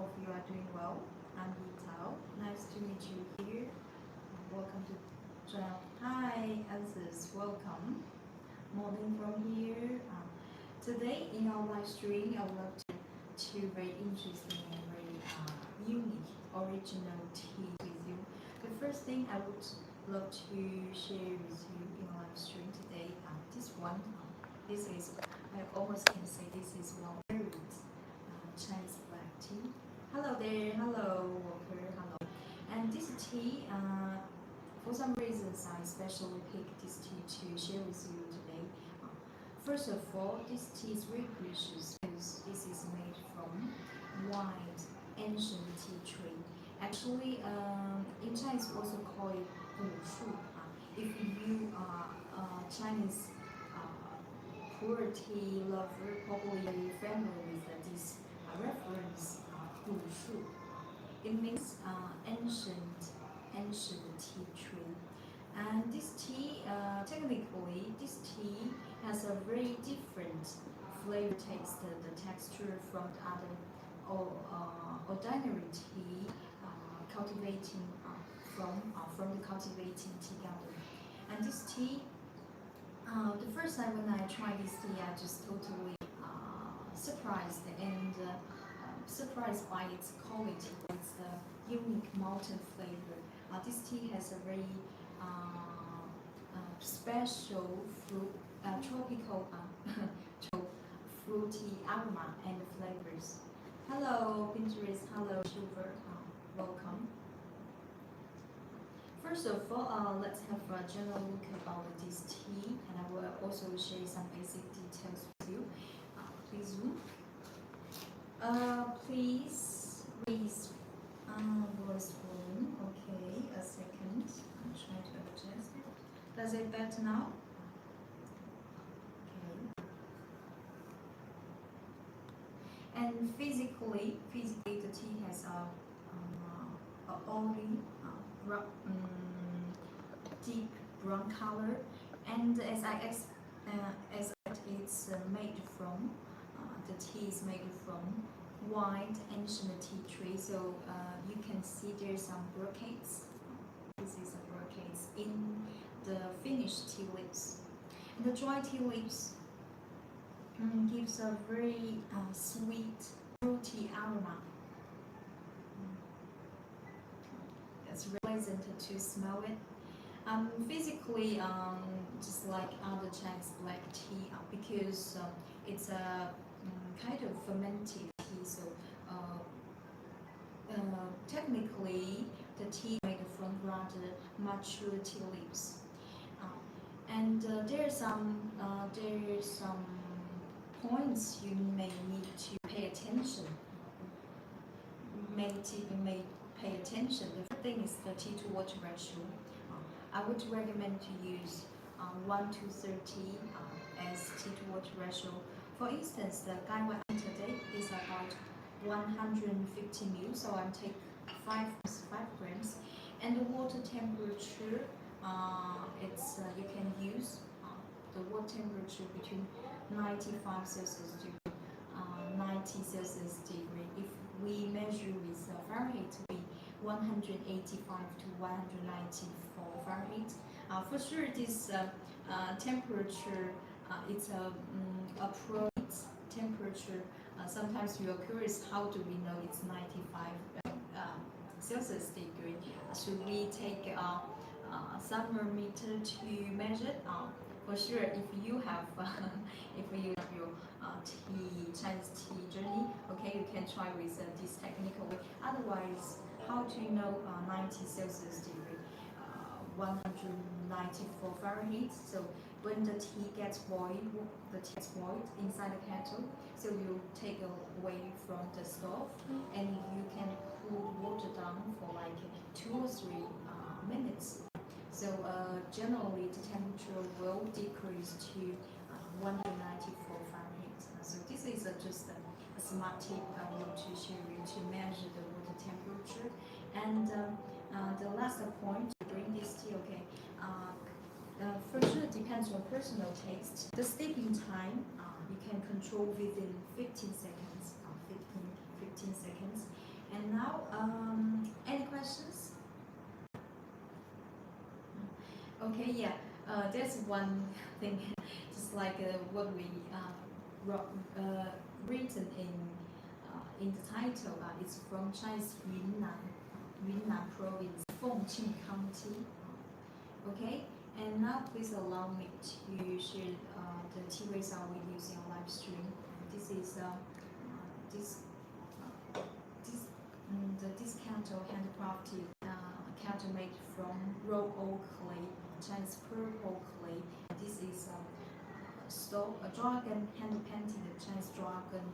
all of you are doing well. I'm Yitao. Nice to meet you here. Welcome to channel. Hi, Aziz. Welcome. Morning from here. Today in our live stream, I would love to two very interesting and very unique original tea with you. The first thing I would love to share with you in our live stream today, this one. This is, I almost can say this is one very Chinese black tea. Hello there, hello Walker, hello. And this tea, for some reasons, I especially picked this tea to share with you today. First of all, this tea is very precious because this is made from white ancient tea tree. Actually, in Chinese we also call it bushu. If you are Chinese poor tea lover, probably very familiar with this reference, 古树. It means ancient tea tree. And this tea, technically, this tea has a very different flavor taste, the texture from the other ordinary tea cultivating from the cultivating tea garden. And this tea, the first time when I tried this tea, I just totally surprised and surprised by its quality, its unique malted flavor. This tea has a very special fruit, tropical fruity aroma and flavors. Hello, Pinterest. Hello, Sugar. Welcome. First of all, let's have a general look about this tea, and I will also share some basic details with you. Please zoom. Please voice volume. Okay, a second. I'm trying to adjust it. Does it better now? Okay. And physically, the tea has a oily, deep brown color, and as it's made from, the tea is made from white ancient tea tree. So you can see there's some brocades. This is a brocades in the finished tea leaves. And the dry tea leaves gives a very sweet, fruity aroma. It's really pleasant to smell it. Physically, just like other Chinese black tea, because it's a kind of fermented tea. So technically, the tea made from rather mature tea leaves, and there are some points you may need to pay attention. Pay attention. The first thing is the tea to water ratio. I would recommend to use 1 to 30 as tea to water ratio. For instance, the Gaiwan today is about 150 ml, so I'm taking 5 grams. And the water temperature, it's you can use the water temperature between 95 Celsius degree, 90 Celsius degree. If we measure with Fahrenheit, it will be 185 to 194 Fahrenheit. For sure, this temperature, it's a appropriate temperature. Sometimes you are curious, how do we know it's 95 Celsius degree? Should we take a thermometer to measure it? For sure, if you have your Chinese tea journey, okay, you can try with this technical way. Otherwise, how to know 90 Celsius degree, 194 Fahrenheit? So when the tea gets boiled, inside the kettle. So you take away from the stove, and you can cool water down for like 2 or 3 minutes. So generally, the temperature will decrease to 194 Fahrenheit. So this is just a smart tip I want to share with you to measure the water temperature. And the last point to drink this tea, okay, for sure it depends on personal taste. The steeping time you can control within 15 seconds. 15 seconds. now, any questions? Okay, yeah. There's one thing, just like what we written in the title. It's from Chinese Yunnan province, Fengqing County. Okay, and now please allow me to share the tea result we use in our live stream. This is the discounted handcrafted counter made from raw oak clay, Chinese purple clay. This is a dragon hand painted Chinese dragon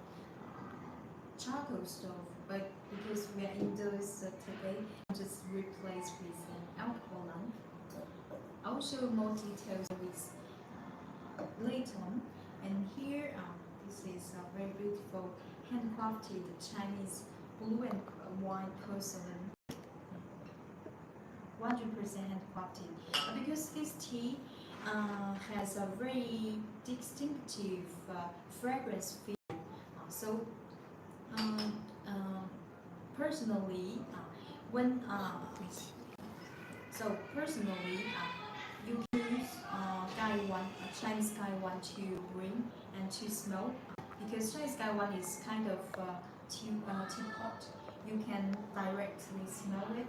charcoal stove. But because we are indoors today, just replace with an alcohol lamp. I'll show more details with later on. And here, this is a very beautiful handcrafted Chinese blue and white porcelain, 100% handcrafted. Because this tea has a very distinctive fragrance feel. So personally, you use Chinese Gaiwan to bring and to smell, because Chinese Gaiwan is kind of teapot. You can directly smell it.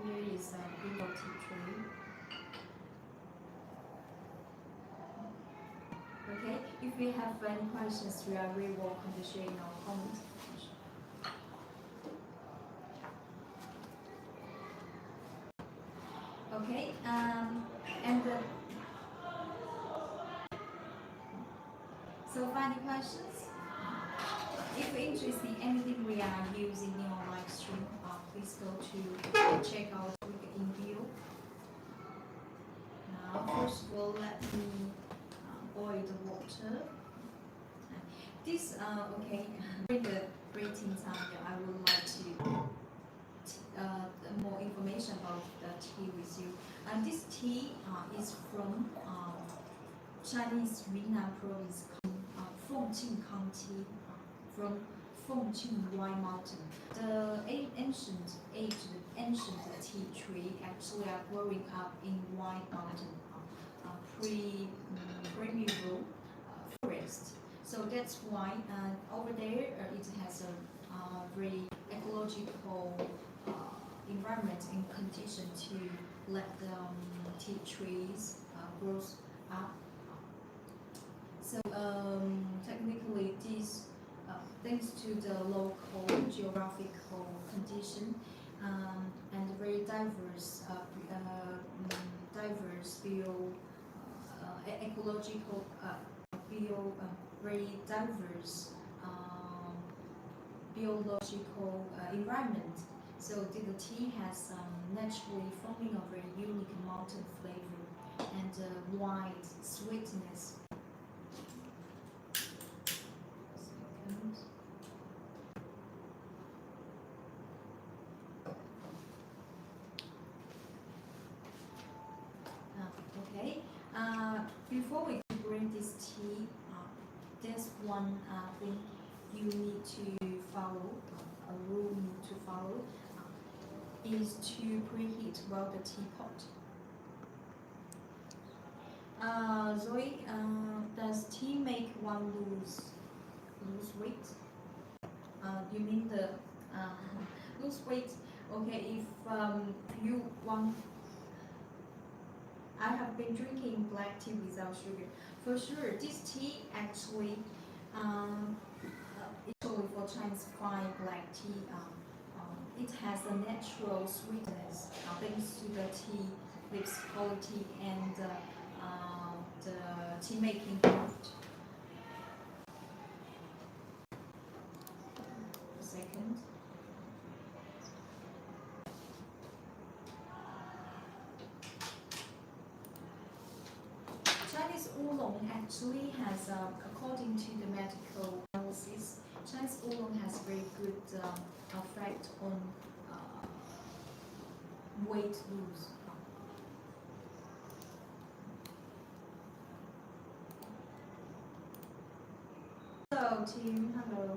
Here is a beautiful tea tree. Okay, if we have any questions, we are very welcome to share in our comments. Okay, so final questions? If you're interested in anything we are using in our live stream, please go to check out in view. Now, first of all, let me boil the water. This, okay, during the breathing time, I would like to more information about the tea with you. And this tea is from Chinese Yunnan province, Fengqing County, from Fengqing White Mountain. The ancient tea tree actually are growing up in White Mountain, primeval forest. So that's why over there it has a very ecological environment and condition to let the tea trees grow up. So technically, this thanks to the local geographical condition and very diverse ecological very diverse biological environment. So the tea has naturally forming a very unique malted flavor and wide sweetness. Okay. Before we bring this tea, there's one thing you need to follow, a rule you need to follow, is to preheat well the teapot. Zoe, does tea make one lose weight? You mean the lose weight? Okay, if you want. I have been drinking black tea without sugar. For sure, this tea actually, for Chinese fine black tea, it has a natural sweetness thanks to the tea leaves quality and the tea making craft. Second. Chinese oolong actually has, according to the medical analysis, Chinese oolong has very good effect on weight loss. Hello, Tim. Hello.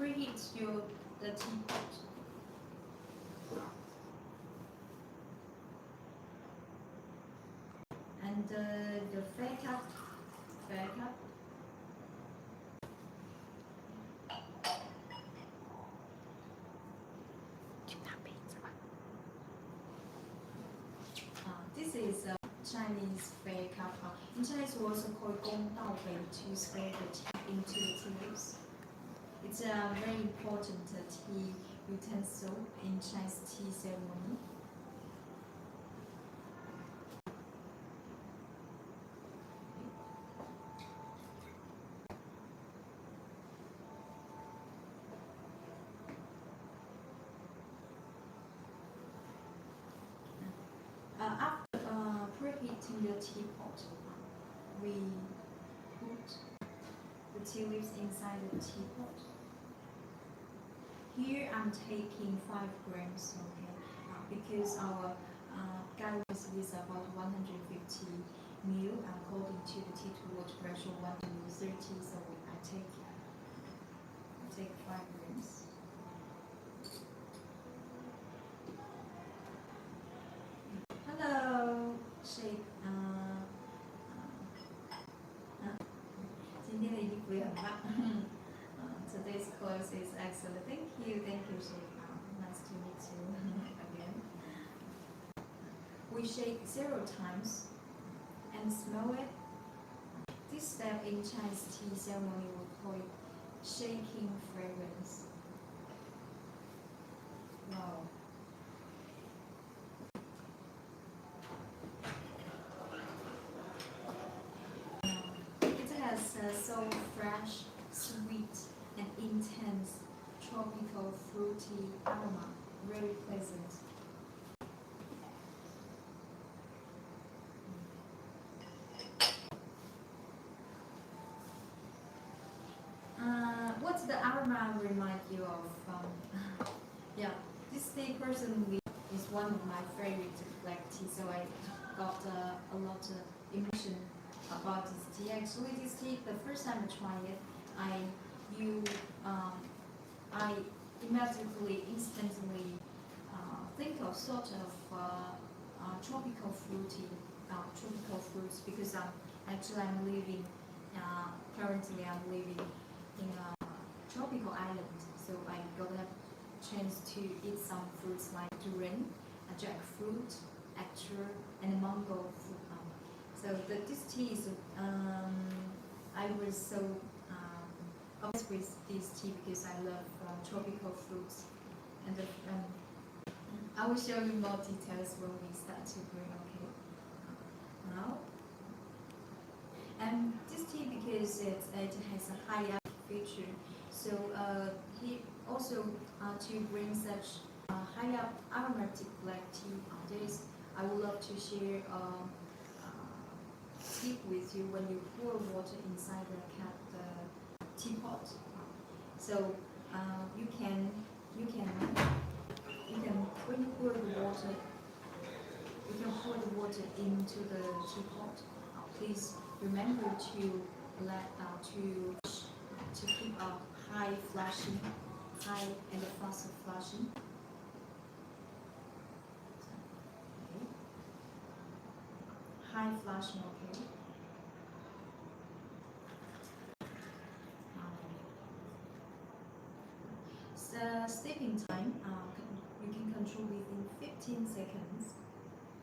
preheat the teapot. And the fare cup. This is a Chinese fare cup. In Chinese, we also call it gong dao bei to spray the tea into the tea leaves. It's a very important tea utensil in Chinese tea ceremony. After preheating the teapot, we put the tea leaves inside the teapot. Here I'm taking 5 grams, okay, because our guidelines is about 150 ml according to the tea to water ratio 1 to 30, so I take 5 grams. Hello, Shake. 今天的衣服也很棒。Today's clothes is excellent. Thank you, Shake. Nice to meet you again. We shake 0 times and smell it. This step in Chinese tea ceremony we call it shaking fragrance. Wow. So fresh, sweet, and intense tropical fruity aroma, very pleasant. What's the aroma remind you of? Yeah, this tea personally is one of my favorite black tea, so I got a lot of emotion about this tea. Actually, this tea, the first time I tried it, I immediately, instantly think of sort of tropical fruits because I'm living currently I'm living in a tropical island, so I got a chance to eat some fruits like durian, jackfruit, nectar, and mango fruit. So this tea is, I was so obsessed with this tea because I love tropical fruits. And I will show you more details when we start to brew, okay? Now, and this tea because it has a high feature, so he also to bring such high up aromatic black tea. I would love to share tip with you when you pour water inside the teapot. So you can when you pour the water, you can pour the water into the teapot. Please remember to keep a high and fast flushing. Okay. High flushing, okay. Steeping time, you can control within 15 seconds.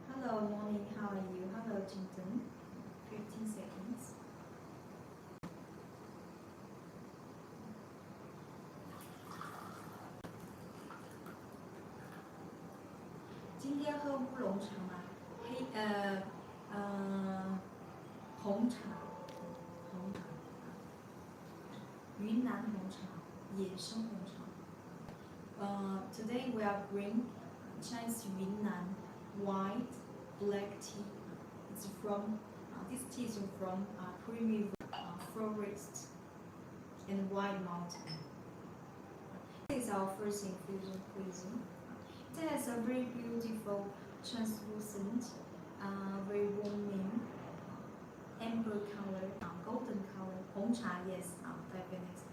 Hello, morning, how are you? Hello, Jinten. 15 seconds.今天喝乌龙茶吗？红茶，云南红茶，野生红茶。Today we are brewing Chinese Yunnan white black tea. It's from this tea is from premium forest and White Mountain. This is our first infusion cuisine. It has a very beautiful, translucent, very warming, amber color, golden color. 红茶, yes, definitely.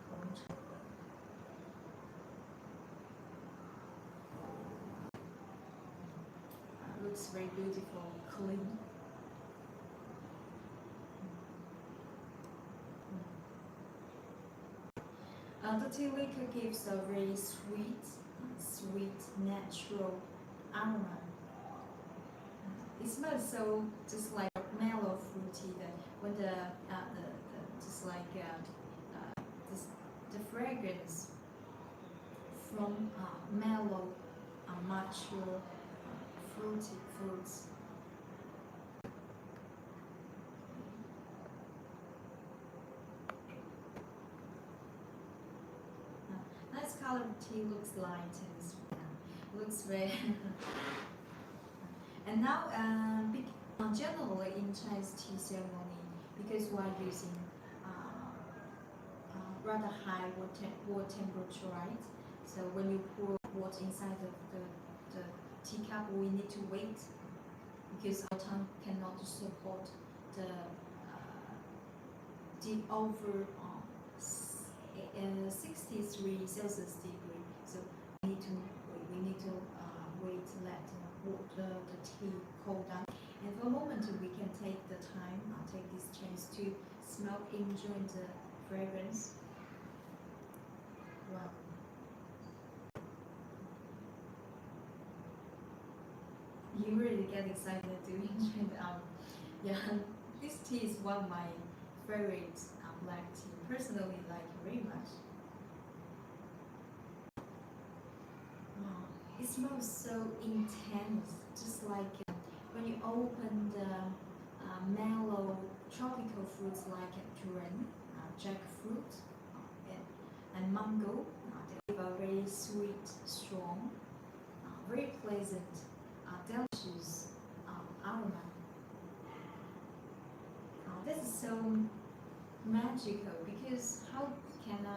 红茶. looks very beautiful, clean. The tea liquor gives a very sweet, natural aroma. It smells so just like mellow fruity that when the just like the fragrance from mellow, mature, fruity fruits. Nice color tea, looks light and looks very. And now, generally in Chinese tea ceremony, because we're using rather high water temperature, right? So when you pour water inside the teacup, we need to wait because our tongue cannot support the over 63 Celsius degree. So we need to wait to let the tea cool down. And for a moment, we can take the time, take this chance to smell, enjoy the fragrance. Wow. You really get excited to enjoy the yeah, this tea is one of my favorite black tea. Personally, like very much. Wow. It smells so intense, just like when you open the mellow tropical fruits like durian, jackfruit, and mango. They have a very sweet, strong, very pleasant, delicious aroma. This is so magical because how can a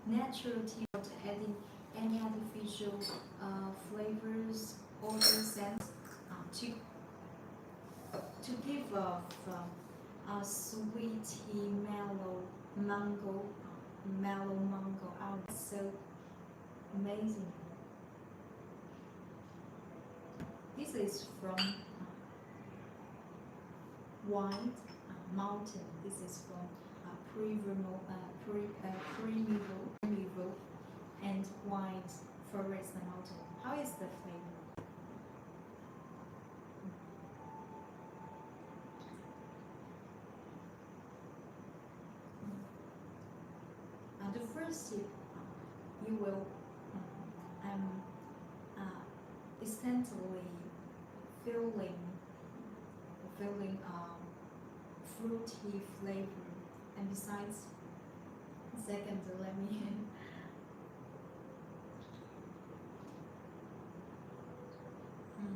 natural tea without adding any artificial flavors or scents to give off a sweety mellow mango aroma? So amazing. This is from White Mountain. This is from primeval and White Forest Mountain. How is the flavor? The first sip, you will instantly feeling fruity flavor, and besides, second, let me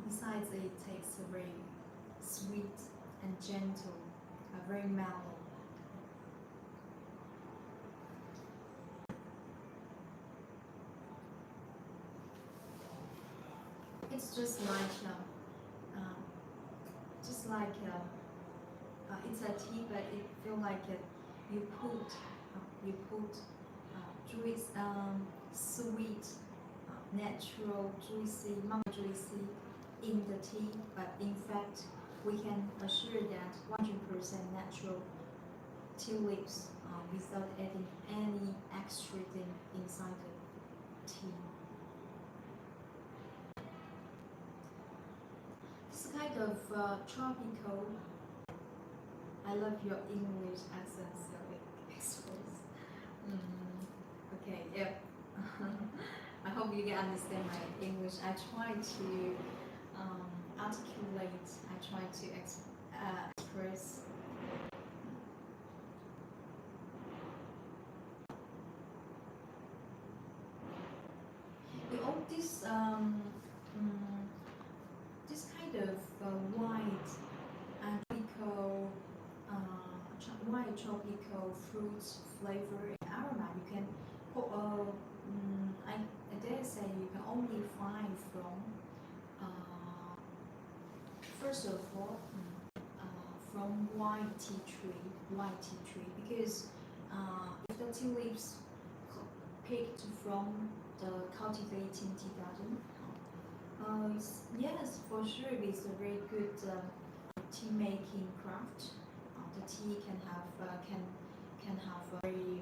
besides it tastes very sweet and gentle, very mellow. It's just like it's a tea, but it feel like you put juice, sweet, natural, juicy, mango juicy in the tea. But in fact, we can assure that 100% natural tea leaves without adding any extra thing inside the tea. This kind of tropical. I love your English accent, so it express. Okay, yeah. I hope you can understand my English. I try to articulate. I try to express. All this this kind of white tropical fruits flavor and aroma you can I dare say you can only find from first of all from white tea tree because if the tea leaves picked from the cultivating tea garden Yes, for sure, it's a very good tea making craft. The tea can have a very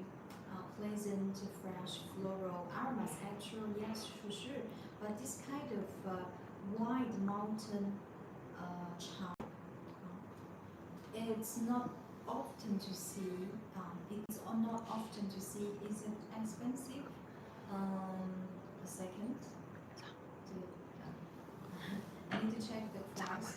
pleasant, fresh, floral aromas. Actually, yes, for sure. But this kind of wide mountain chai, it's not often to see. It's not often to see. Is it expensive? A second. I need to check the price.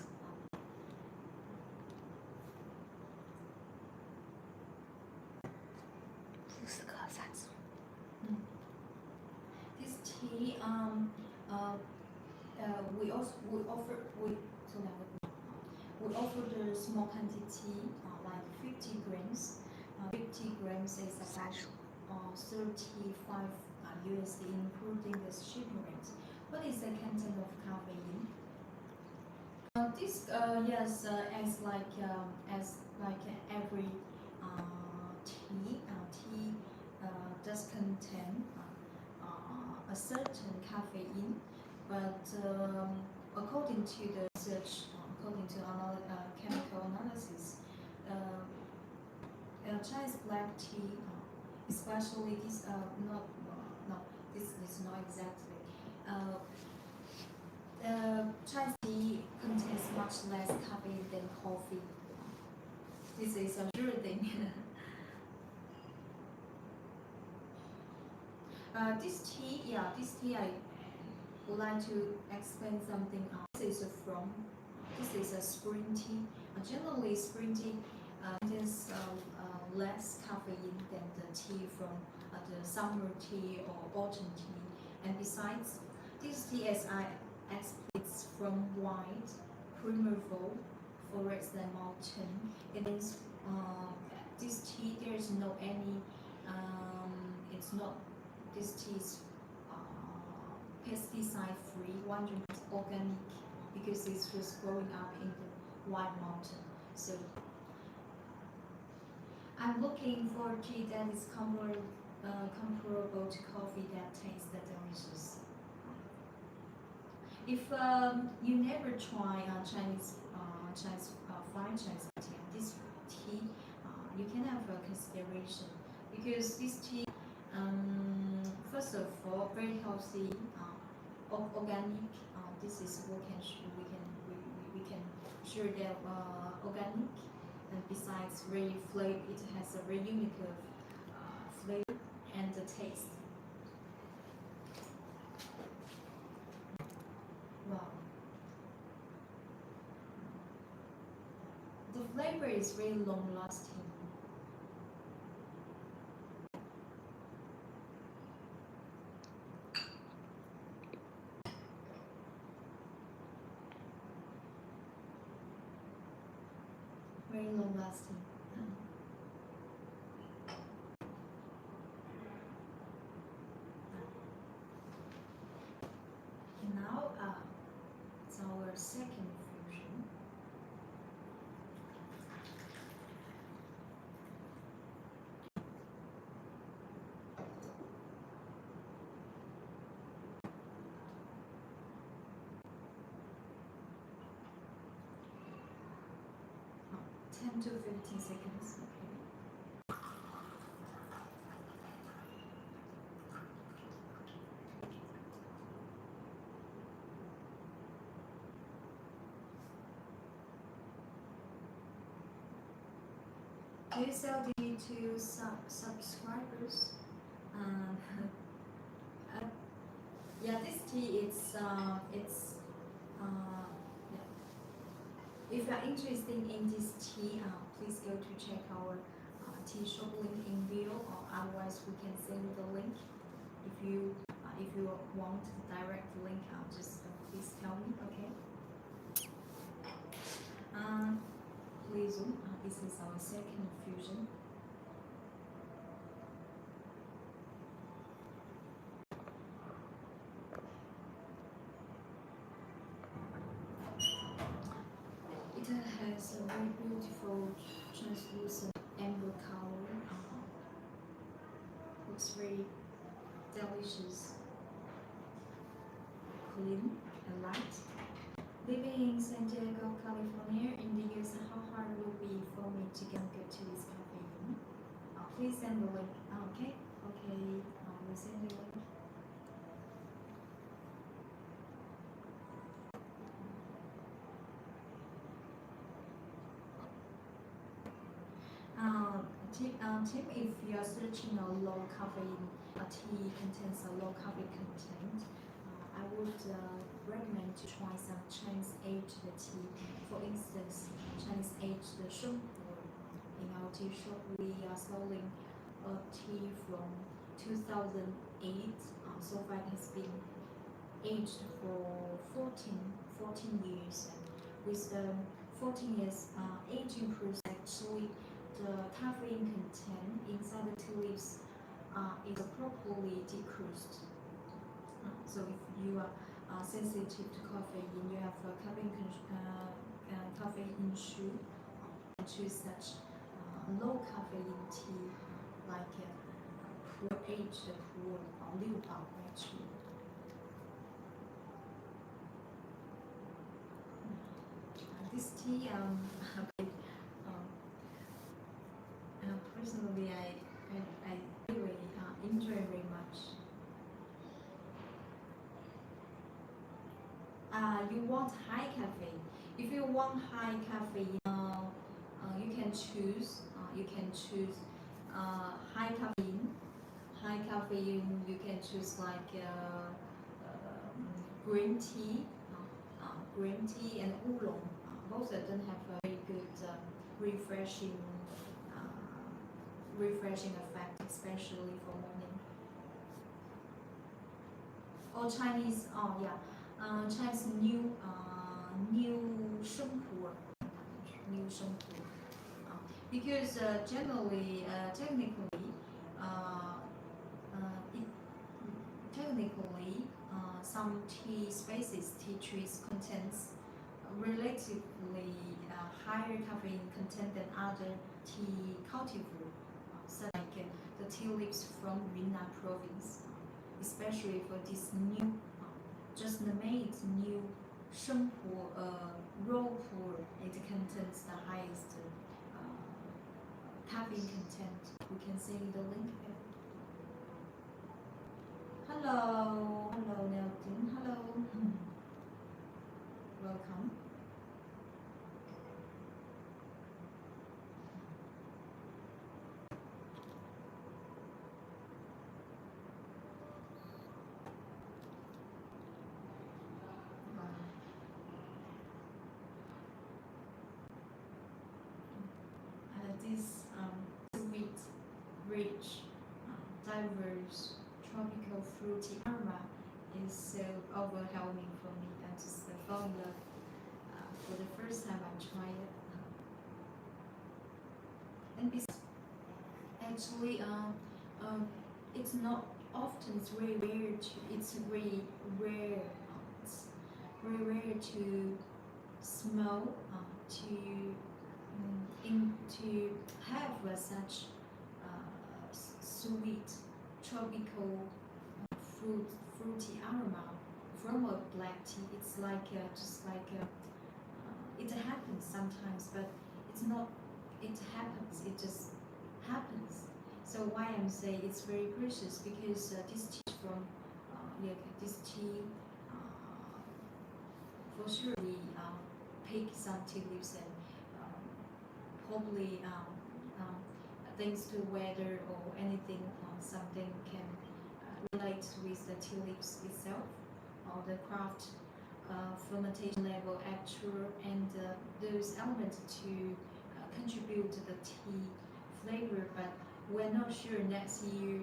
This tea, we offer the small quantity, like 50 grams. 50 grams is about 35 USD, including the shipping rate. What is the content of caffeine? This yes, as like every tea does contain a certain caffeine, but according to the research, according to chemical analysis, Chinese black tea, especially this not no, this is not exactly. Chinese tea contains much less caffeine than coffee. This is a sure thing. This tea I would like to explain something. This is a spring tea. Generally, spring tea contains less caffeine than the tea from the summer tea or autumn tea. And besides, this tea, as I explained, it's from white, primeval, forest and mountain. It means this tea there is no any. It's not. This tea is pesticide free, 100% organic, because it was growing up in the white mountain. So I'm looking for tea that is comparable to coffee that tastes delicious. If you never try fine Chinese tea, this tea you can have a consideration, because this tea, first of all, very healthy, organic. This is we can sure that organic, and besides very flavor, it has a very unique flavor and the taste. Wow. The flavor is very long lasting. Very long lasting. And now it's our second fusion. Oh, 10 to 15 seconds. Okay. Do you sell tea to subscribers? Um, uh, yeah, this tea it's yeah. If you are interested in this tea, please go to check our tea shop link in bio, or otherwise we can send you the link. If you want the direct link, just please tell me, okay? Please, this is our second fusion. It has a very beautiful translucent amber color. Looks very delicious, clean, light. Living in San Diego, California, in the US, how hard it will be for me to get to this caffeine? Please send the link. Okay, we'll send the link. Tip, if you are searching a low caffeine tea contains a low caffeine content, I would recommend to try some Chinese aged tea. For instance, Chinese aged shengpu. In our tea shop, we are selling a tea from 2008. So far, it has been aged for 14 years. And with the 14 years aging process, actually, the caffeine content inside the tea leaves is properly decreased. So if you are sensitive to caffeine, you have a caffeine issue, choose such low caffeine tea like aged brew or liu bao actually. This tea, personally, I really enjoy very much. You want high caffeine. If you want high caffeine, you can choose. High caffeine. High caffeine. You can choose like green tea, and oolong. Both of them have a very good refreshing effect, especially for morning. Or Chinese, Chinese new shengpu, because generally, technically, some tea species, tea trees contains relatively higher caffeine content than other tea cultivars, such like the tea leaves from Yunnan province, especially for this new, just made new shengpu raw pour. It contains the highest caffeine content. We can see the link here. Hello, Nelton. Hello. Welcome. This sweet, rich, diverse, tropical fruity aroma is so overwhelming for me. I just fell in love for the first time I tried it. And besides, actually, it's not often. It's very rare to smell to have such sweet tropical fruity aroma from a black tea. It's like just like it happens sometimes, but it's not. It happens. It just happens. So why I'm saying it's very precious, because this tea from this tea for sure we pick some tea leaves and probably thanks to weather or anything, something can relate with the tea leaves itself, or the craft fermentation level actual, and those elements to contribute to the tea flavor. But we're not sure next year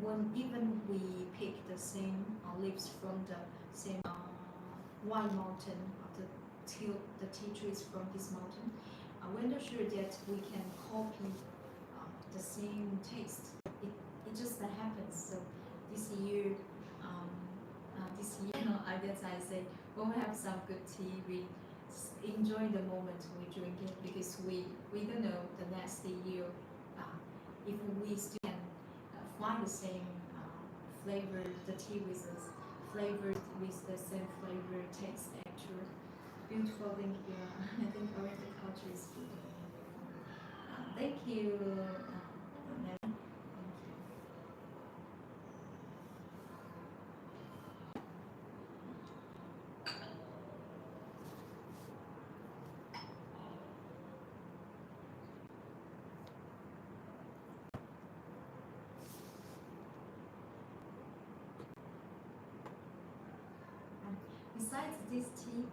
when even we pick the same leaves from the same wine mountain, the tea trees from this mountain, we're not sure that we can copy the same taste. It just happens. So this year, I guess I say when we have some good tea, we enjoy the moment we drink it, because we don't know the next year if we still can find the same flavor, the tea with us flavored with the same flavor, taste, texture. Beautiful, thank you. I think Oriental culture is beautiful. Thank you. Thank you. Besides this tea,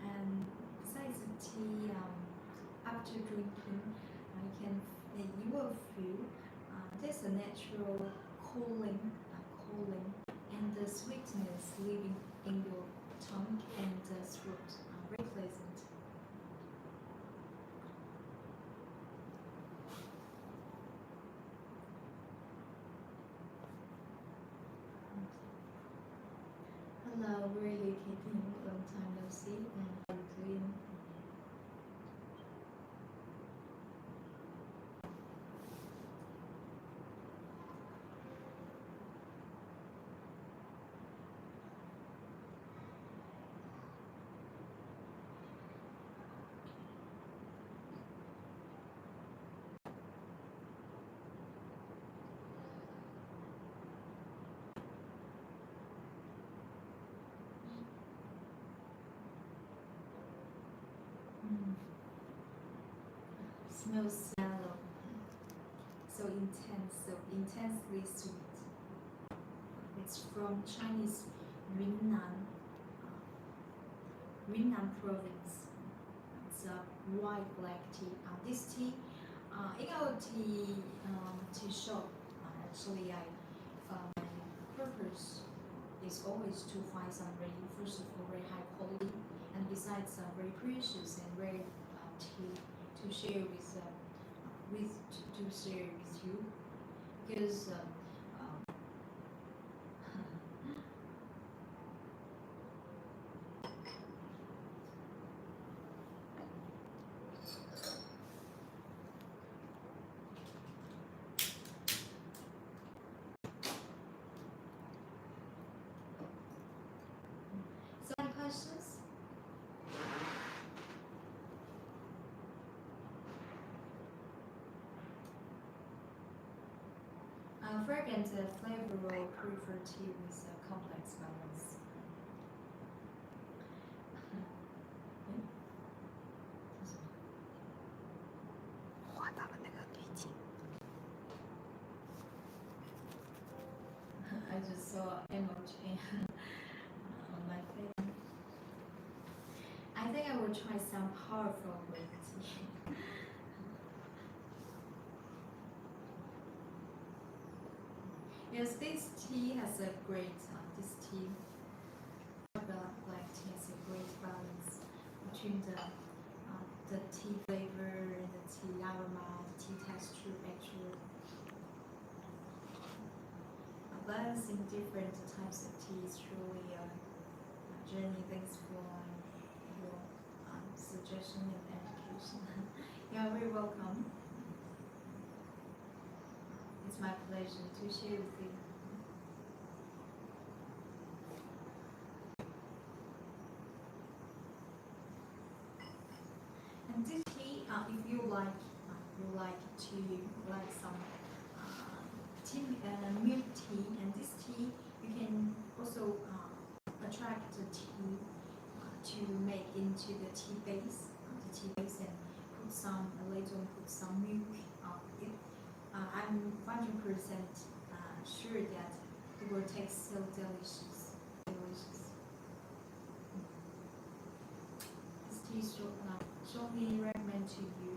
and besides the tea, after drinking, you will feel there's a natural cooling, and the sweetness leaving in your tongue and throat. Very pleasant. Hello, where are you keeping? Long time no see, and how are you doing? Smells mellow, so intense, so intensely sweet. It's from Chinese Yunnan province. It's a white black tea. This tea, in our tea shop, actually, my purpose is always to find some first of all, very high quality, and besides, very precious and rare tea to share to share with you, because so any questions? Fragrant flavor will prefer tea with complex balance. 画到了那个滤镜。I just saw emoji on my face. I think I will try some powerful green tea. Yes, this tea has a great, this tea, black tea has a great balance between the tea flavor, the tea aroma, the tea texture, actually. Balancing different types of tea is truly a journey. Thanks for your suggestion and education. You are very welcome. It's my pleasure to share with you. And this tea, if you like some milk tea, and this tea you can also attract the tea to make into the tea base, and put some milk. I'm 100% sure that it will taste so delicious. This tea is strongly recommend to you.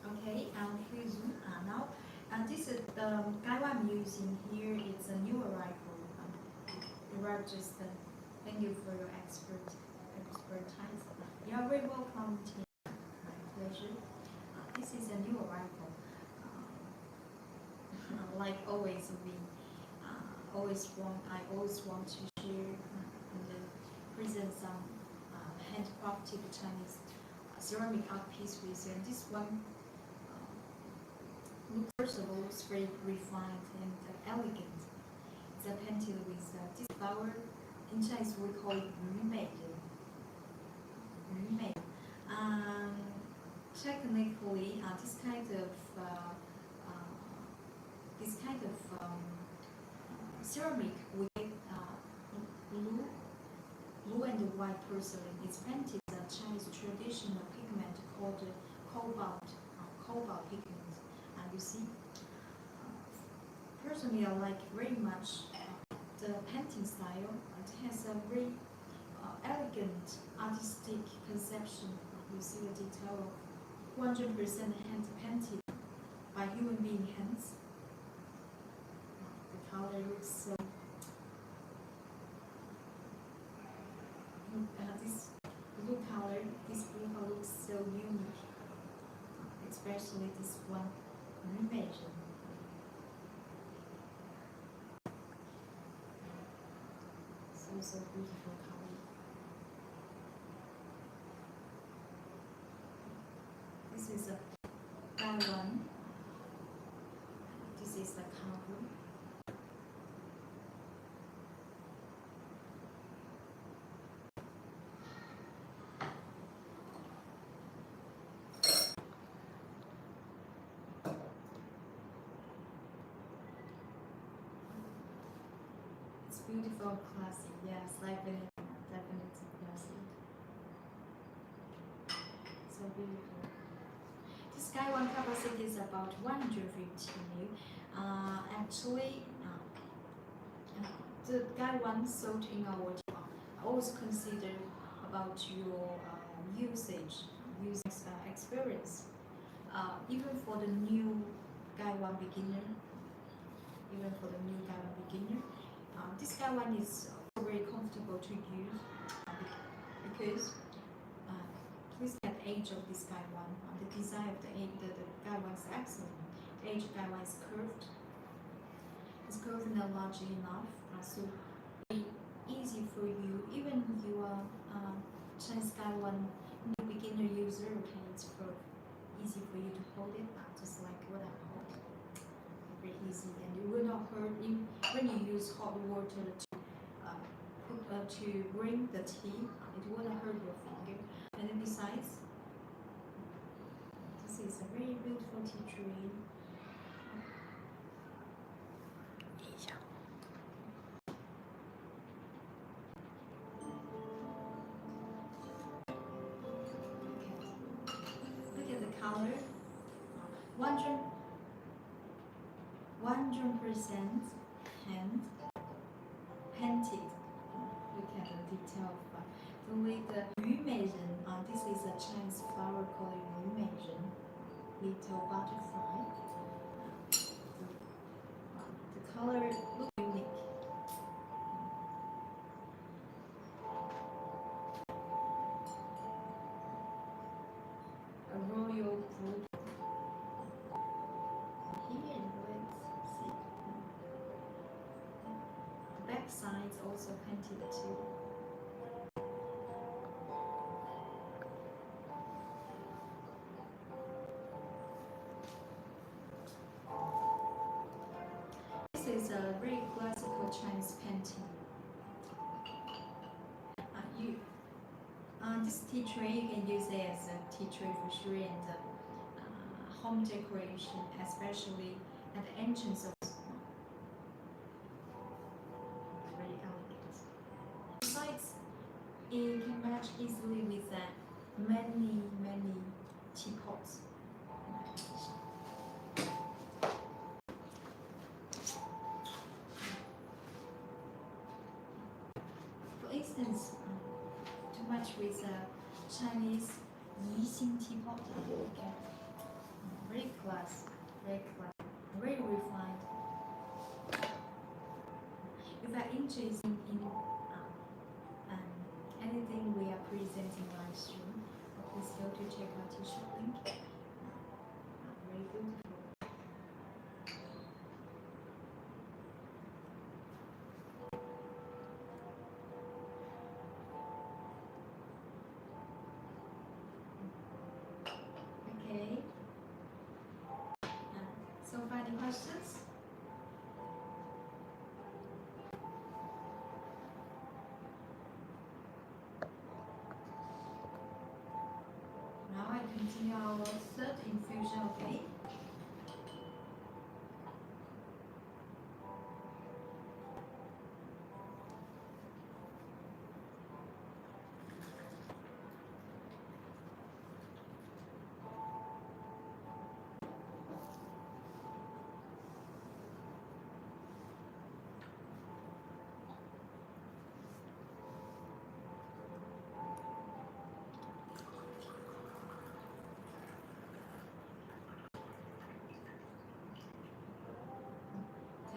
Okay, Infusion now. This is the guy I'm using here. It's a new arrival. Arrived just. Thank you for your expertise. You are very welcome to my pleasure. This is a new arrival. Like always, I always want to share and present some handcrafted Chinese ceramic art piece with, and this one looks, first of all, looks very refined and elegant. It's painted with this flower. In Chinese we call it 鱼美. Technically, this kind of ceramic with blue and white porcelain is painted with a Chinese traditional pigment called cobalt pigment. And you see, personally, I like very much the painting style. It has a very elegant artistic conception. You see the detail of 100% hand painted by human being hands. The color looks so. This blue color looks so unique, especially this one animation. So beautiful color. This is a Taiwan. This is the cover. It's beautiful, classy. Yes, definitely classy. So beautiful. This guy one capacity is about 150. Actually, the guy one sold in our team. I always consider about your usage experience. Even for the new guy one beginner, this guy one is very comfortable to use because please look at the edge of this guy one. The design of the guy one is excellent. The edge guy one is curved. It's curved and large enough, so it's easy for you. Even you are Chinese guy one new beginner user, okay, it's easy for you to hold it, just like what I hold. Very easy, and it will not hurt you when you use hot water to bring the tea. It won't hurt your finger. And then besides, this is a very beautiful tea tree. 一下。 Look at the color. 100% hand painted. Look at the detail of the way the 虞美人. This is a Chinese flower called 虞美人, little butterfly. The color looks unique. A royal blue. Here, let's see. The back side is also painted too. This is a very classical Chinese painting. This tea tray you can use it as a tea tray for sure, and home decoration, especially at the entrance of. Very elegant. Besides, it can match easily with many teapots. For instance, to match with Chinese Yixing teapot, okay. Very class, very refined. If you are interested in anything we are presenting live stream, please go to check out the shop link. Very beautiful. any questions? Now I continue our third infusion, okay?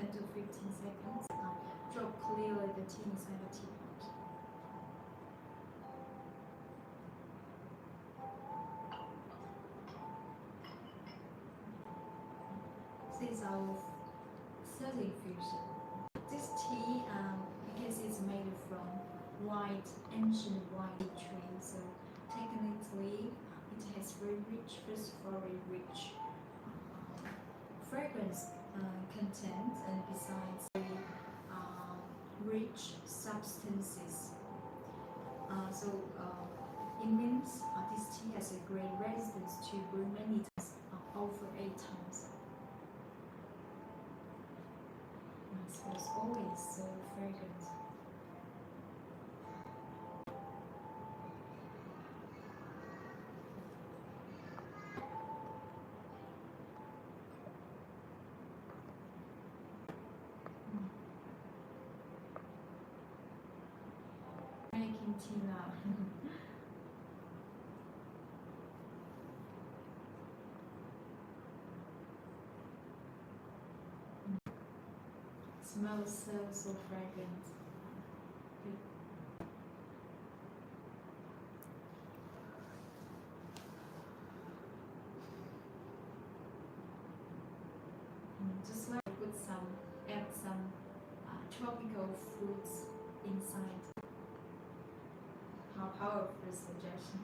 To 15 seconds. Drop clearly the tea inside the teapot. This is our third infusion. This tea, because it's made from ancient white tree, so technically it has very rich, first of all, very rich fragrance content, and besides rich substances. It means this tea has a great resistance to brew many times, over 8 times. It smells always so fragrant. Making tea now. Smells so fragrant. Just like add some tropical fruits inside. How powerful suggestion.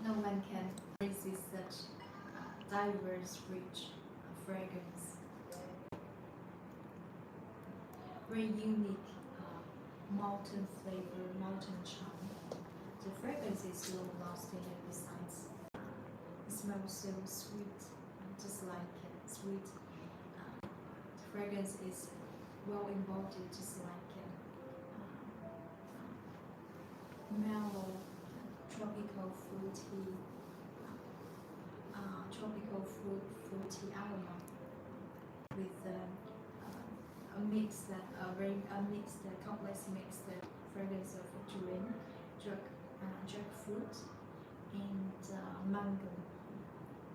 No one can resist such diverse, rich fragrance. Very unique malted flavor, malted charm. The fragrance is long lasting, and besides, it smells so sweet, just like sweet. The fragrance is well embodied, just like mellow, tropical fruity aroma with a mixed complex mixed fragrance of durian, jackfruit, and mango.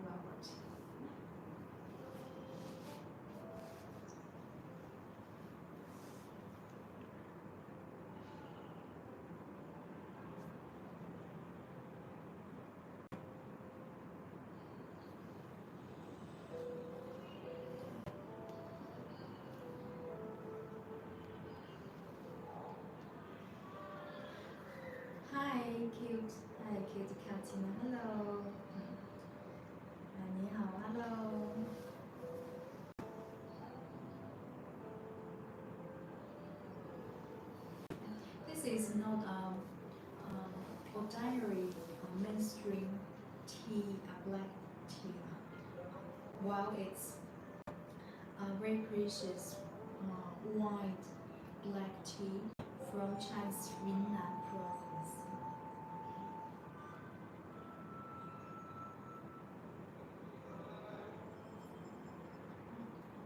Velvet. Cute Katina, hello. 你好 hello. This is not ordinary mainstream tea, black tea. While it's very precious white black tea from China's Yunnan province.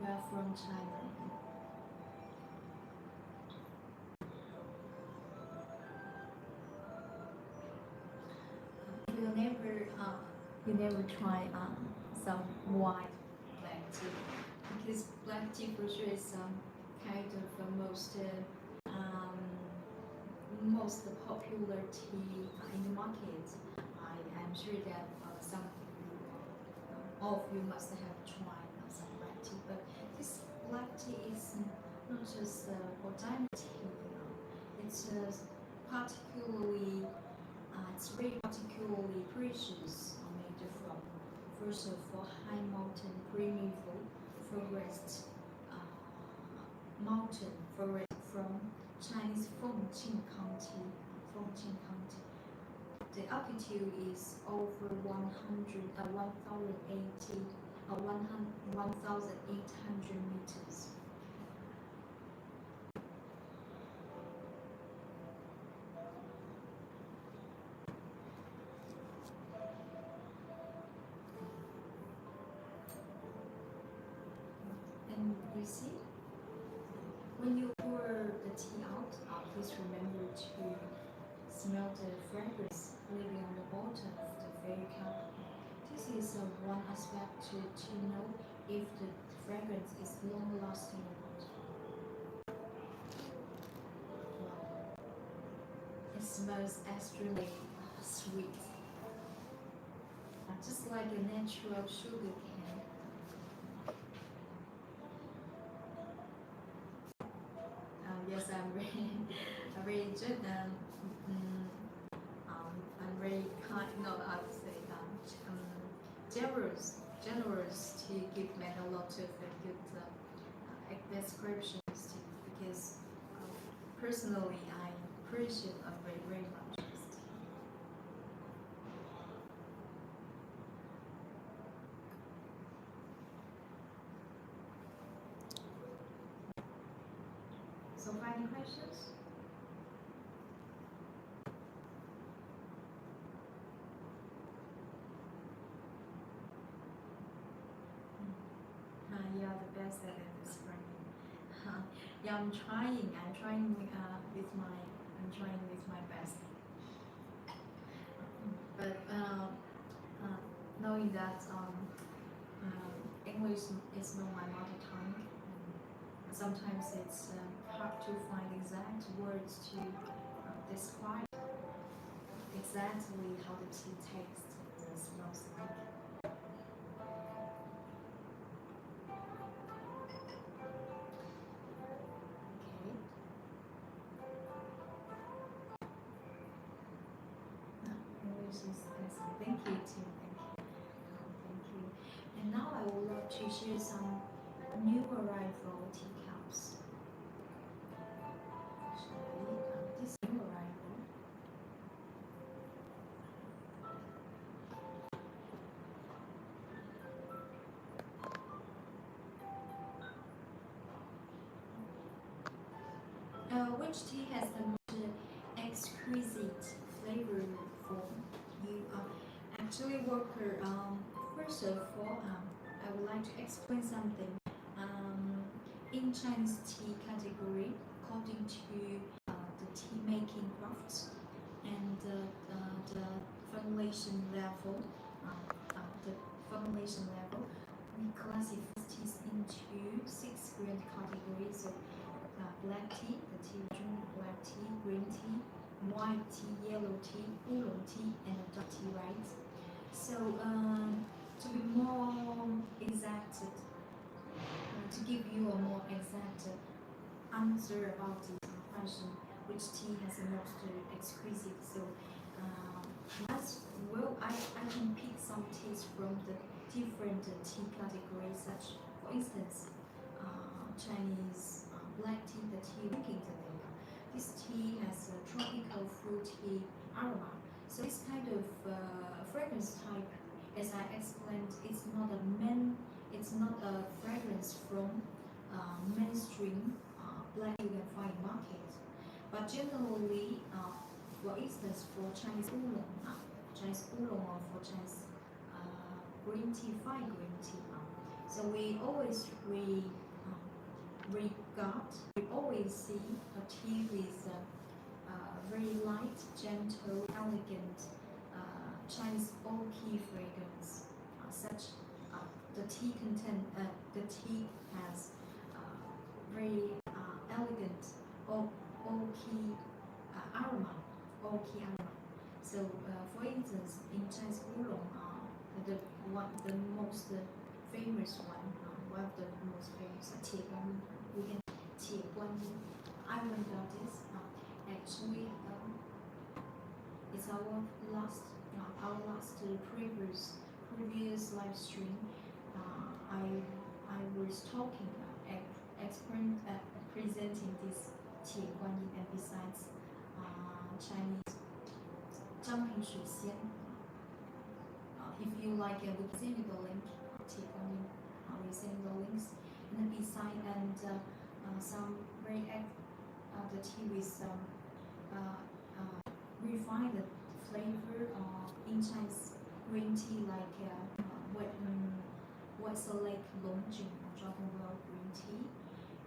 We are from China. You never try some white black tea, because black tea for sure is kind of the most popular tea in the market. I am sure that all of you must have tried some black tea, but this black tea is not just ordinary tea. It it's particularly, it's very particularly precious, made from first of all high mountain premium forest, mountain forest from Chinese Fengqing County. The altitude is over 1,800 meters. And you see, when you pour the tea out, please remember to smell the fragrance leaving on the bottom of the very cup. This is one aspect to know if the fragrance is long lasting or not. Wow. It smells extremely sweet, just like a natural sugar cane. Yes, I'm very good. I'm very kind. No, I would say generous to give me a lot of good descriptions because personally I appreciate very much. So, any questions? You are the best at describing. Yeah, I'm trying. I'm trying with my best. But knowing that English is not my mother tongue, sometimes it's hard to find exact words to describe exactly how the tea tastes and smells like. Thank you, Tim. Thank you. And now I would love to share some new arrival teacups. Actually, this new arrival. Which tea has the most exquisite flavor form? You actually, Walker. First of all, I would like to explain something. In Chinese tea category, according to the tea making crafts and the formulation level, we classify teas into 6 grand categories. So, black tea, the tea region, black tea, green tea, white tea, yellow tea, oolong tea, and dark tea, right? So, to be more exact, to give you a more exact answer about this question, which tea has the most exquisite. So, as well, I can pick some teas from the different tea categories, such, for instance, Chinese black tea, the tea making today. This tea has a tropical fruity aroma. So this kind of fragrance type, as I explained, it's not a fragrance from mainstream black you can find in market. But generally, for instance, for Chinese oolong, or for Chinese green tea, fine green tea. So we always always see a tea with very light, gentle, elegant Chinese oaky fragrance. The tea has very elegant oaky aroma. So, for instance, in Chinese oolong, the most famous one of the most famous 铁观音, we can 铁观音. I learned about this. Actually, it's our last previous live stream. I was talking presenting this tea guanyin, and besides Chinese 张平水仙. If you like, we can send you the link. Tea guanyin, we send you the links. And then beside some very the tea with refined flavor in Chinese green tea, like what's like Longjing or Dragon Well green tea,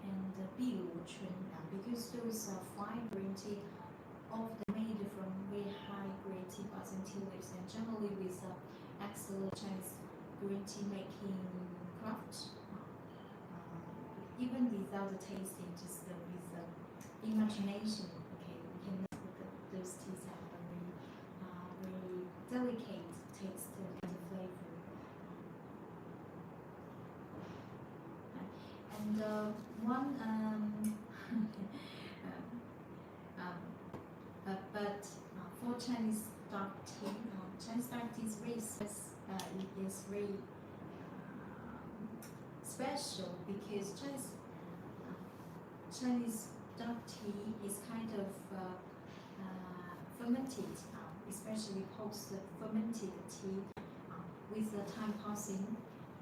and Biluchun, because those fine green tea often made from very high grade tea buds and tea leaves, and generally with excellent Chinese green tea making craft. Even without the tasting, just with imagination, okay, we can know that those teas have a very delicate taste and flavor. And one but for Chinese dark tea, Chinese dark tea is very special, because Chinese dark tea is kind of fermented, especially post-fermented tea. With the time passing,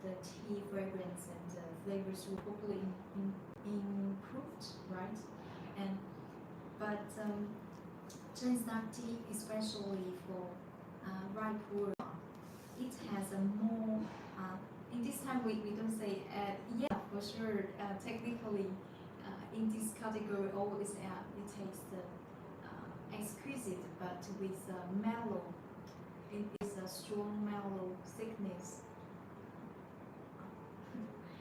the tea fragrance and flavors will probably improved, right? But Chinese dark tea, especially for ripe ware, it has a more. In this time, we don't say yeah, for sure. Technically, in this category, always it tastes exquisite, but with mellow. It is a strong mellow thickness.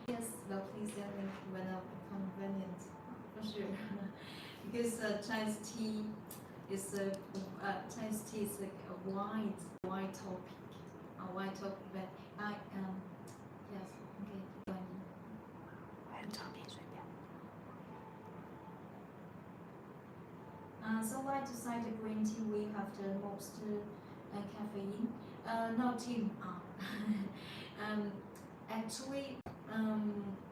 Yes, well, please link when convenient, for sure. Because Chinese tea is like a wide topic, but yes, okay. 很长篇随便。So why decide the green tea we have the most caffeine? No, Tim. Actually,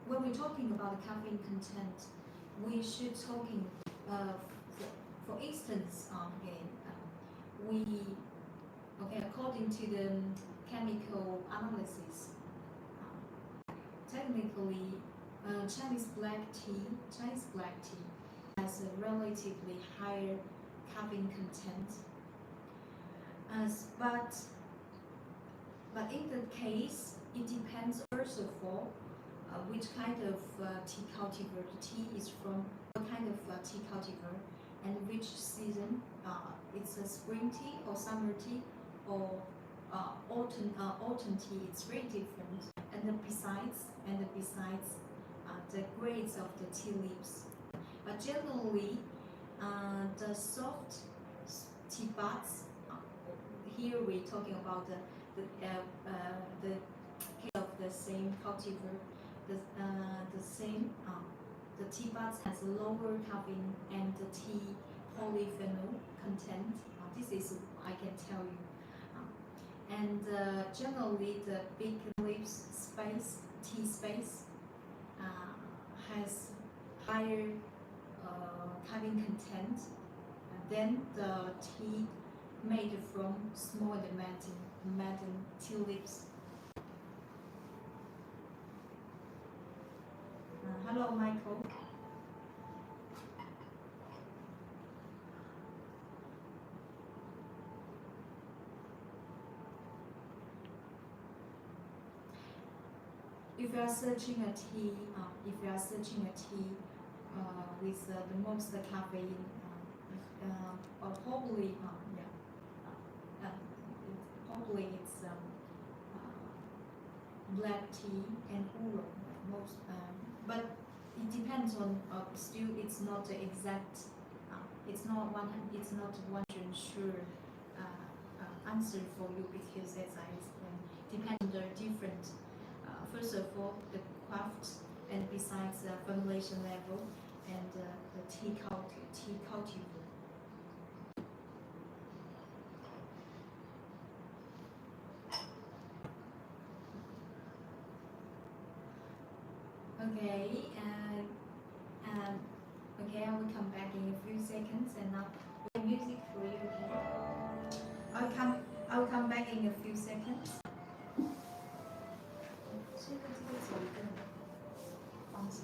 when we're talking about the caffeine content, we should talking. For instance, according to the chemical analysis, technically, Chinese black tea has a relatively higher caffeine content. But in the case, it depends first of all which kind of tea cultivar the tea is from, what kind of tea cultivar, and which season. It's a spring tea or summer tea or autumn tea. It's very different. And besides, the grades of the tea leaves. But generally, the soft tea buds. Here we're talking about the case of the same cultivar. The tea buds has lower caffeine and the tea polyphenol content. This is I can tell you. And generally, the big leaves tea space, has higher caffeine content than the tea made from smaller madden tea leaves. Hello, Michael. If you are searching a tea, with the most caffeine, probably it's black tea and oolong most. But it depends on. Still, it's not the exact. It's not 100% sure answer for you, because as I explained, depends on the different. First of all, the craft, and besides the formulation level, and the tea cultivar. Okay, okay, I will come back in a few seconds and now music for you. Okay, I'll come back in a few seconds. 所以这个走一个方式。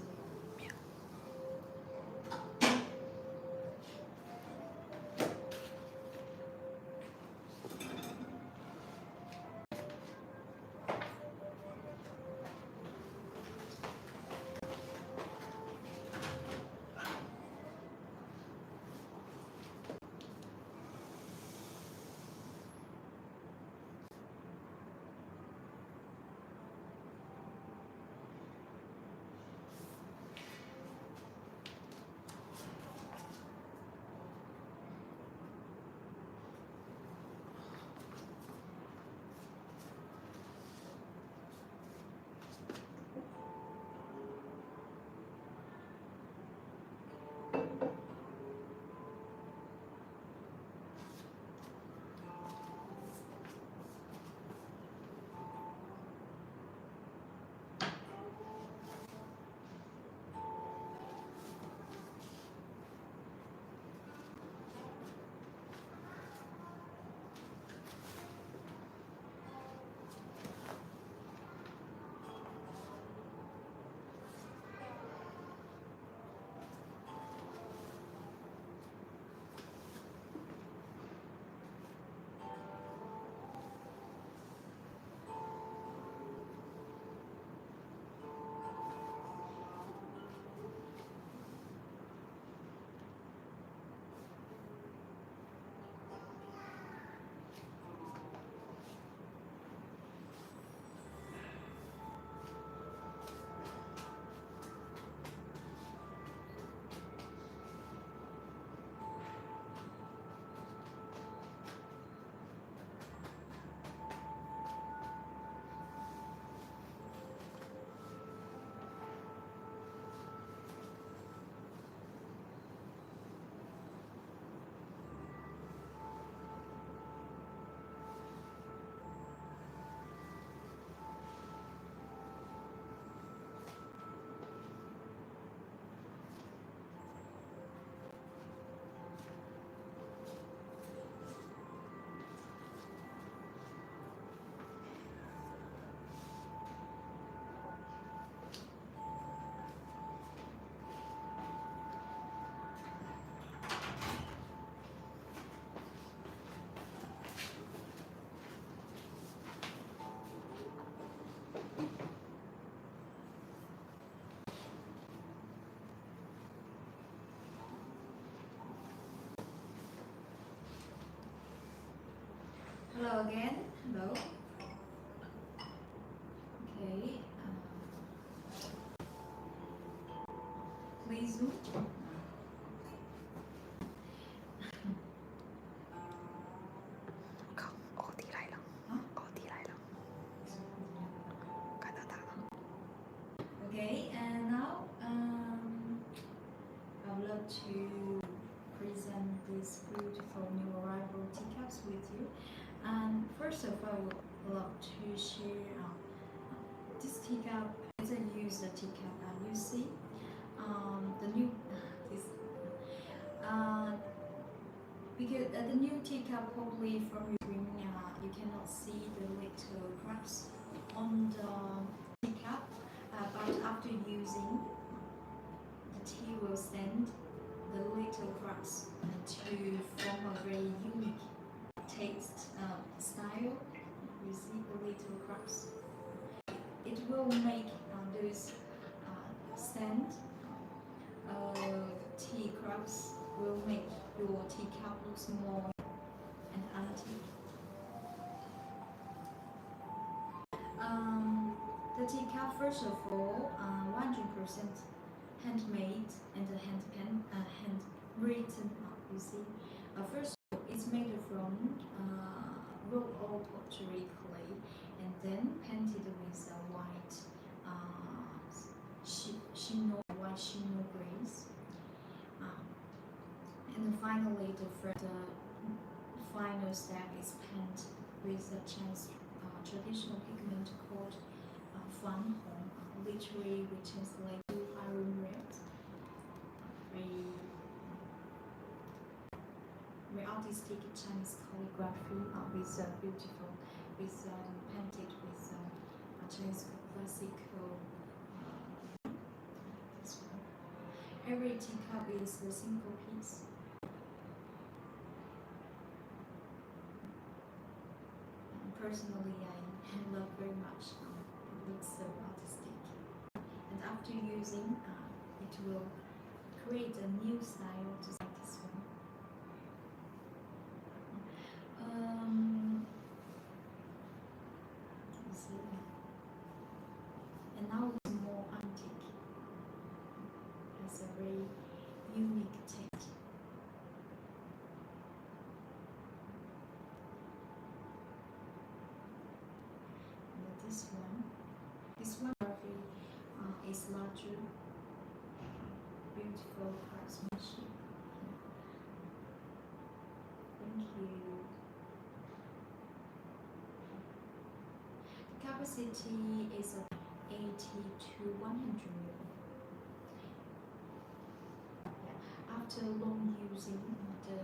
Hello again. Hello. Okay. Please zoom. Okay, and now I would love to present these beautiful new arrival teacups with you. And first of all, I would love to share this teacup. As I use the teacup, you see the new this because the new teacup probably from your screen you cannot see the little cracks on the teacup, but after using the tea will stand the little cracks to form a very unique taste style. You see the little cracks. It will make those stand tea cracks will make your teacup looks more and antique. The teacup, first of all, 100% handmade and handwritten. You see, first of all, it's made from raw old pottery clay and then painted with a white shimmer glaze. And then finally, the final step is paint with a Chinese traditional pigment called fan hong, literally we translate artistic Chinese calligraphy with beautiful, with painted with Chinese classical. This one. Every teacup is a simple piece. Personally, I love very much. It looks so artistic. And after using, it will create a new style just like this one. You see, and now it's more antique. It's a very unique taste. And this one is larger, beautiful craftsmanship. Thank you. The capacity is 80 to 100 ml. Yeah. After long using, the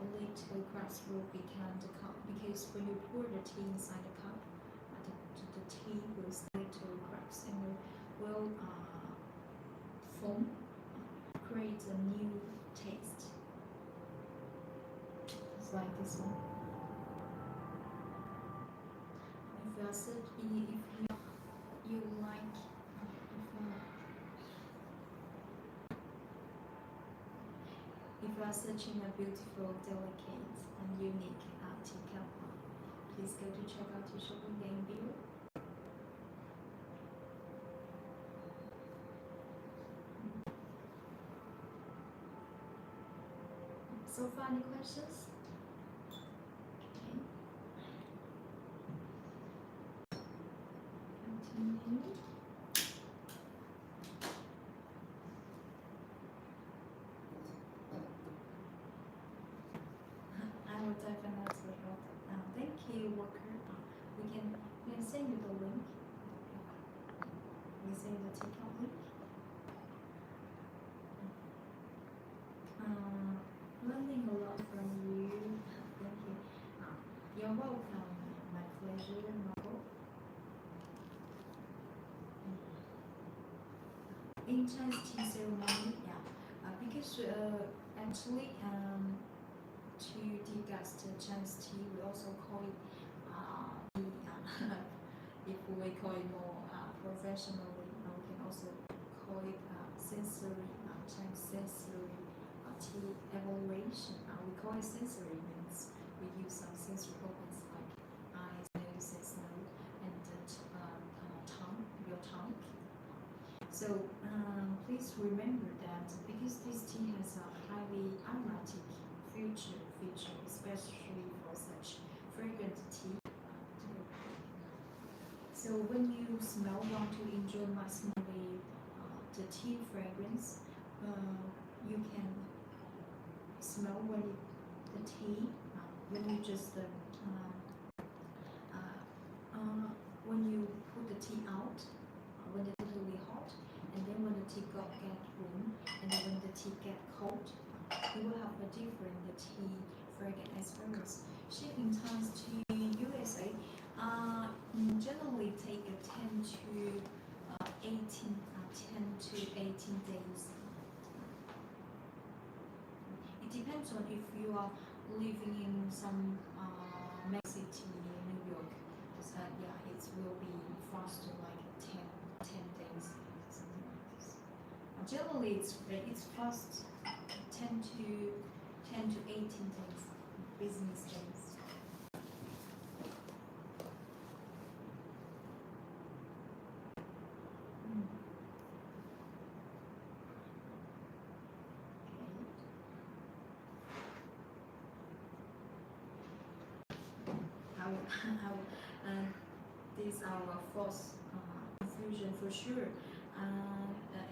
little grass will become the cup, because when you pour the tea inside the cup, the tea will start to cracks and will foam, create a new taste. It's like this one. If you are searching, if you like, if you are searching a beautiful, delicate, and unique teacup, please go to check out your shopping game view. So far, any questions? Okay. Continue. I will definitely help. Thank you, Walker. We can send you the link. We send the teacup link. Learning a lot from you. Thank you. You're welcome. My pleasure, Marco. In Chinese tea ceremony, yeah, because actually to degust Chinese tea, we also call it if we call it more professionally, we can also call it sensory Chinese sensory tea evaluation. We call it sensory means we use some sensory organs like eyes, nose, and smell, and tongue, your tongue. So please remember that because this tea has a highly aromatic feature, especially for such fragrant tea. So when you want to enjoy maximally the tea fragrance, you can smell the tea when you just when you put the tea out when it's totally hot, and then when the tea get warm, and then when the tea get cold, you will have a different tea fragrance experience. Shipping times to USA generally take 10 to 18 days. It depends on if you are living in some Mexico City, New York. Yeah, it will be faster, like 10 days, something like this. Generally, it's fast, 10 to 18 days, business days. This is our fourth infusion for sure.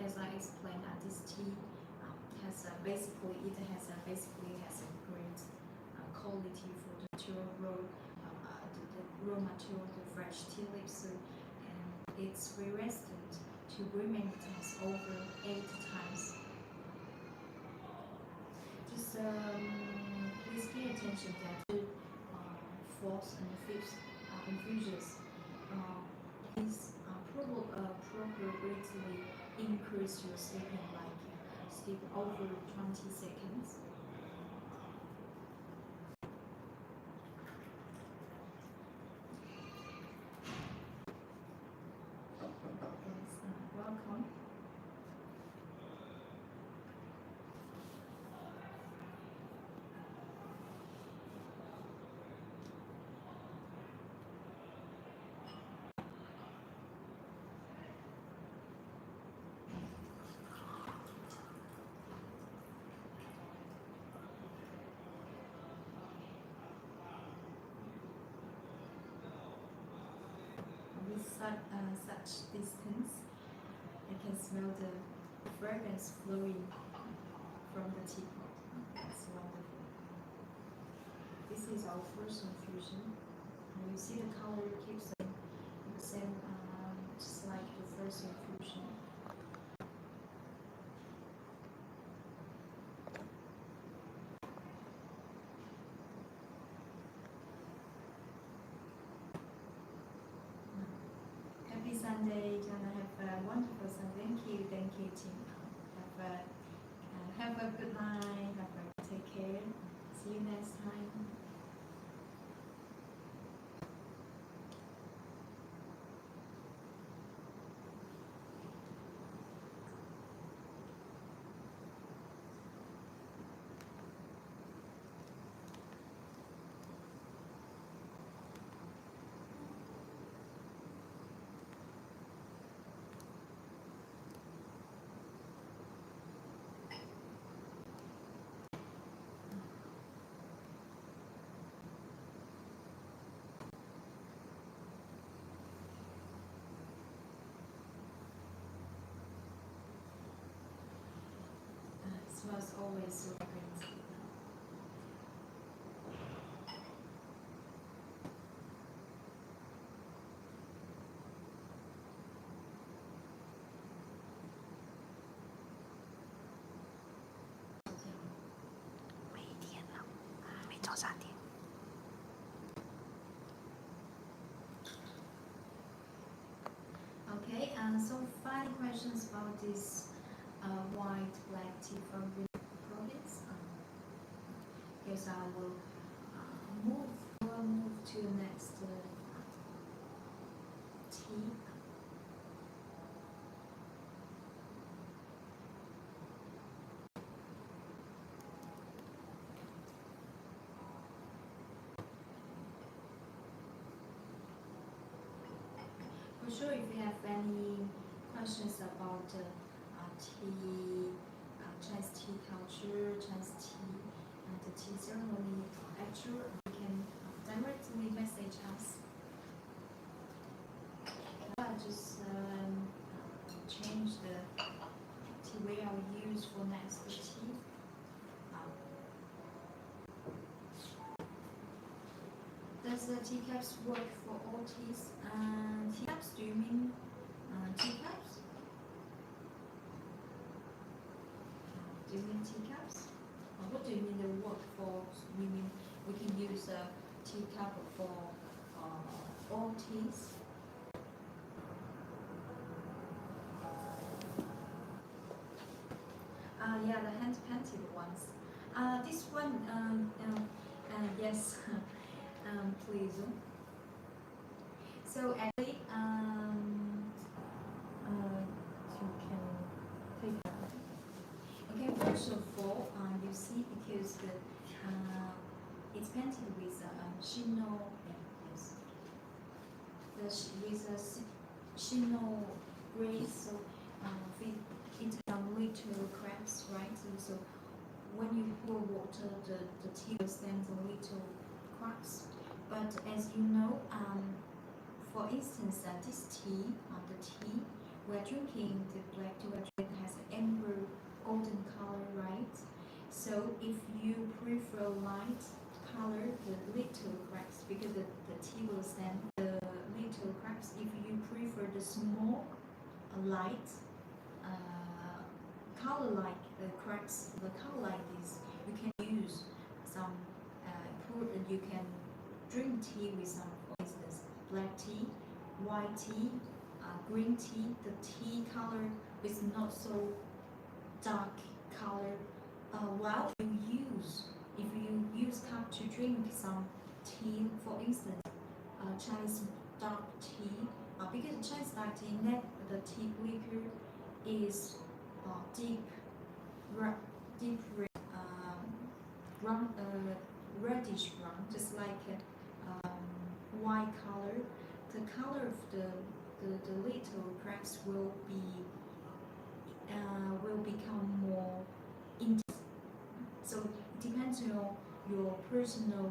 As I explained, this tea has basically has a great quality for the raw material, the fresh tea leaves, and it's resistant to brewing times over 8 times. Just please pay attention that the fourth and fifth infusions is appropriately increase your sleeping, like sleep over 20 seconds. Yes, welcome. With such distance, I can smell the fragrance flowing from the teapot. That's wonderful. This is our first infusion. And you see the color keeps the same, just like the first infusion. Happy Sunday, Jana. Have a wonderful Sunday. Thank you, team. Have a good night. Take care. See you next time. Smells always so great. Okay, so final questions about this white black tea from Yunnan province. Yes, I will move to the next tea. For sure, if you have any questions about tea, Chinese tea culture, Chinese tea, and the tea ceremony lecture, you can directly message us. Just change the tea ware I will use for next tea. Does the teacups work for all teas? Teacups, do you mean teacups? Do you mean teacups? What do you mean the work for? You mean we can use a teacup for all teas? Yeah, the hand painted ones. This one, yes, please. So actually, you can take that. Okay, first of all, you see because it's painted with chino, yes, with a chino grace, so it's little cracks, right? So when you pour water, the tea will stand a little cracks. But as you know, for instance, this tea, the tea we're drinking, the black tea we're drinking has an amber golden color, right? So if you prefer light color, the little cracks, because the tea will stand the little cracks. If you prefer the small, light color like cracks, the color like this, you can use some you can drink tea with some, for instance, black tea, white tea, green tea. The tea color is not so dark color. While if you use cup to drink some tea, for instance, Chinese dark tea, because Chinese dark tea, the tea liquor is deep red, brown, reddish brown, just like white color. The color of the little cracks will become more intense. So it depends on your personal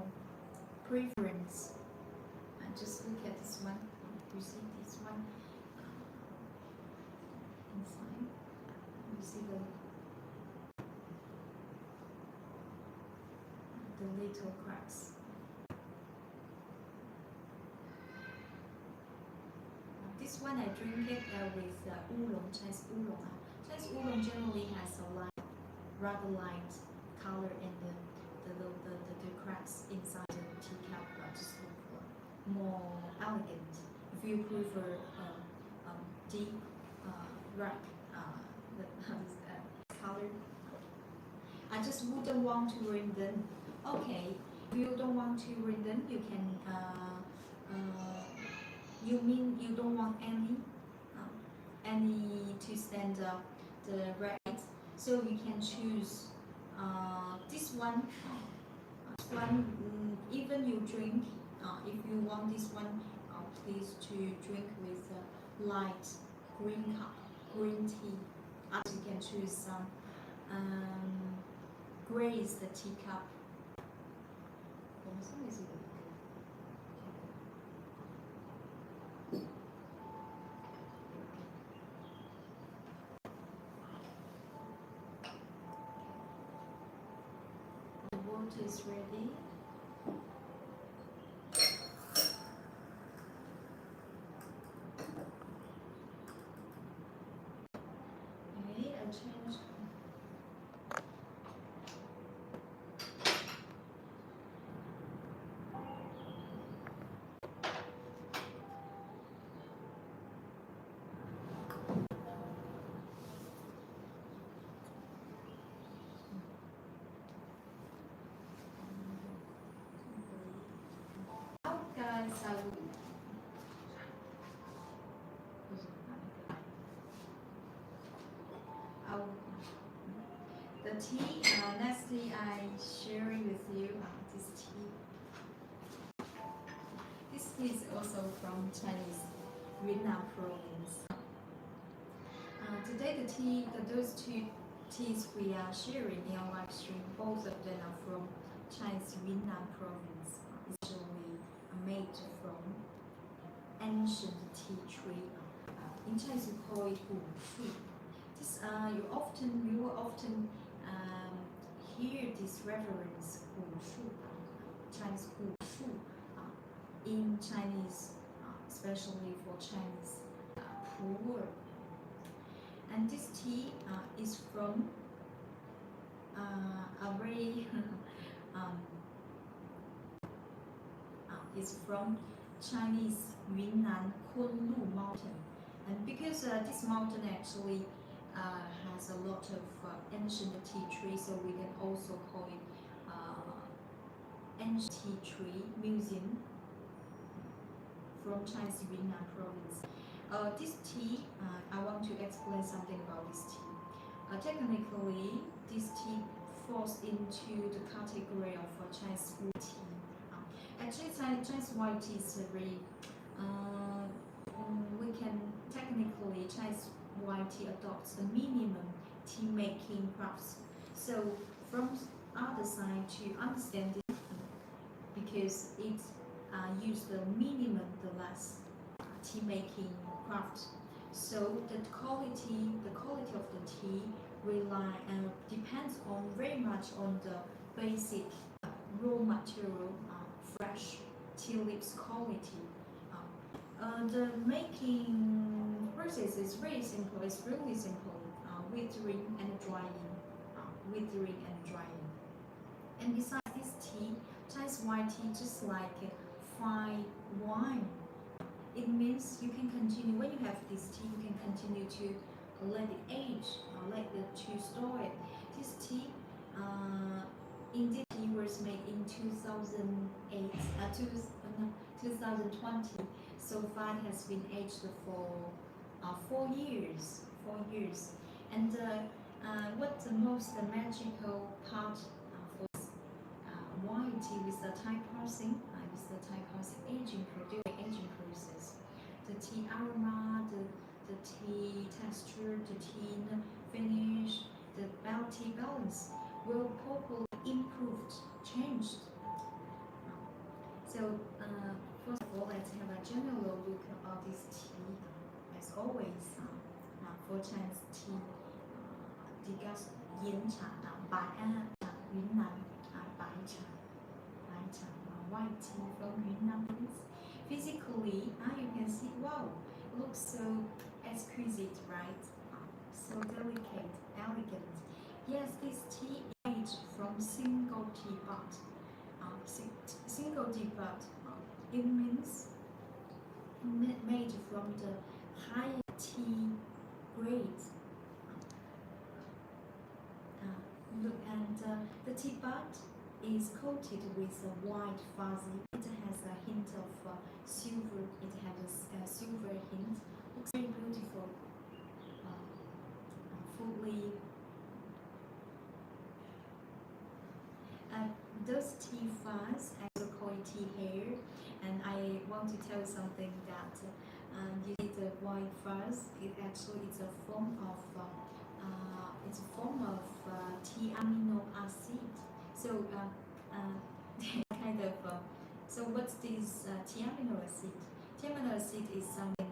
preference. And just look at this one. You see this one inside. You see the little cracks. This one I drink it with oolong, Chinese oolong. Chinese oolong generally has a rather light color in the cracks inside the teacup, just look more elegant. If you prefer deep red color, I just wouldn't want to ring them. Okay, if you don't want to ring them, you can. You mean you don't want any to stand up the red? So you can choose this one. Even you drink, if you want this one, please to drink with light green tea. You can choose some grace the teacup. The water is ready. Okay, I change. Guys, the tea, lastly I sharing with you this tea. This tea is also from Chinese Yunnan province. Today those two teas we are sharing in our live stream, both of them are from Chinese Yunnan province. Usually made from ancient tea tree. In Chinese we call it wu shu. This you will often hear this reference wu shu, Chinese wu shu, in Chinese, especially for Chinese poor. And this tea is from a very is from Chinese Yunnan Kunlu mountain, and because this mountain actually has a lot of ancient tea trees, so we can also call it ancient tea tree museum from Chinese Yunnan province. This tea, I want to explain something about this tea. Technically, this tea falls into the category of Chinese white tea. Actually, Chinese white tea is very, we can technically, Chinese white tea adopts the minimum tea making crafts. So from other side to understand it, because it use the minimum, the less tea making craft. So the quality of the tea depends on very much on the basic raw material, fresh tea leaves quality. The making process is very simple. It's really simple. Withering and drying, And besides this tea, Chinese white tea just like fine wine. It means you can continue, when you have this tea, you can continue to let it age, to store it. This tea, indeed, tea was made in 2008, 2020. So far, it has been aged for 4 years. 4 years. And what the most magical part for white tea with the Thai processing, aging process, the tea aroma, the tea texture, the tea finish, the tea balance will probably improved, changed. So first of all, let's have a general look at this tea. As always, for Chinese tea, 第个是岩茶白云南白茶 white tea from Yunnan. Physically, you can see, wow, it looks so exquisite, right? So delicate, elegant. Yes, this tea is made from single tea bud. Single tea bud, it means made from the high tea grade. Look, and the tea bud is coated with a white fuzzy. It has a hint of silver. It has a silver hint. Looks very beautiful. Fully. Those tea fuzz, I also call it tea hair. And I want to tell you something that you see the white fuzz. It actually is a form of tea amino acid. So so what's this tea amino acid? Tea amino acid is something.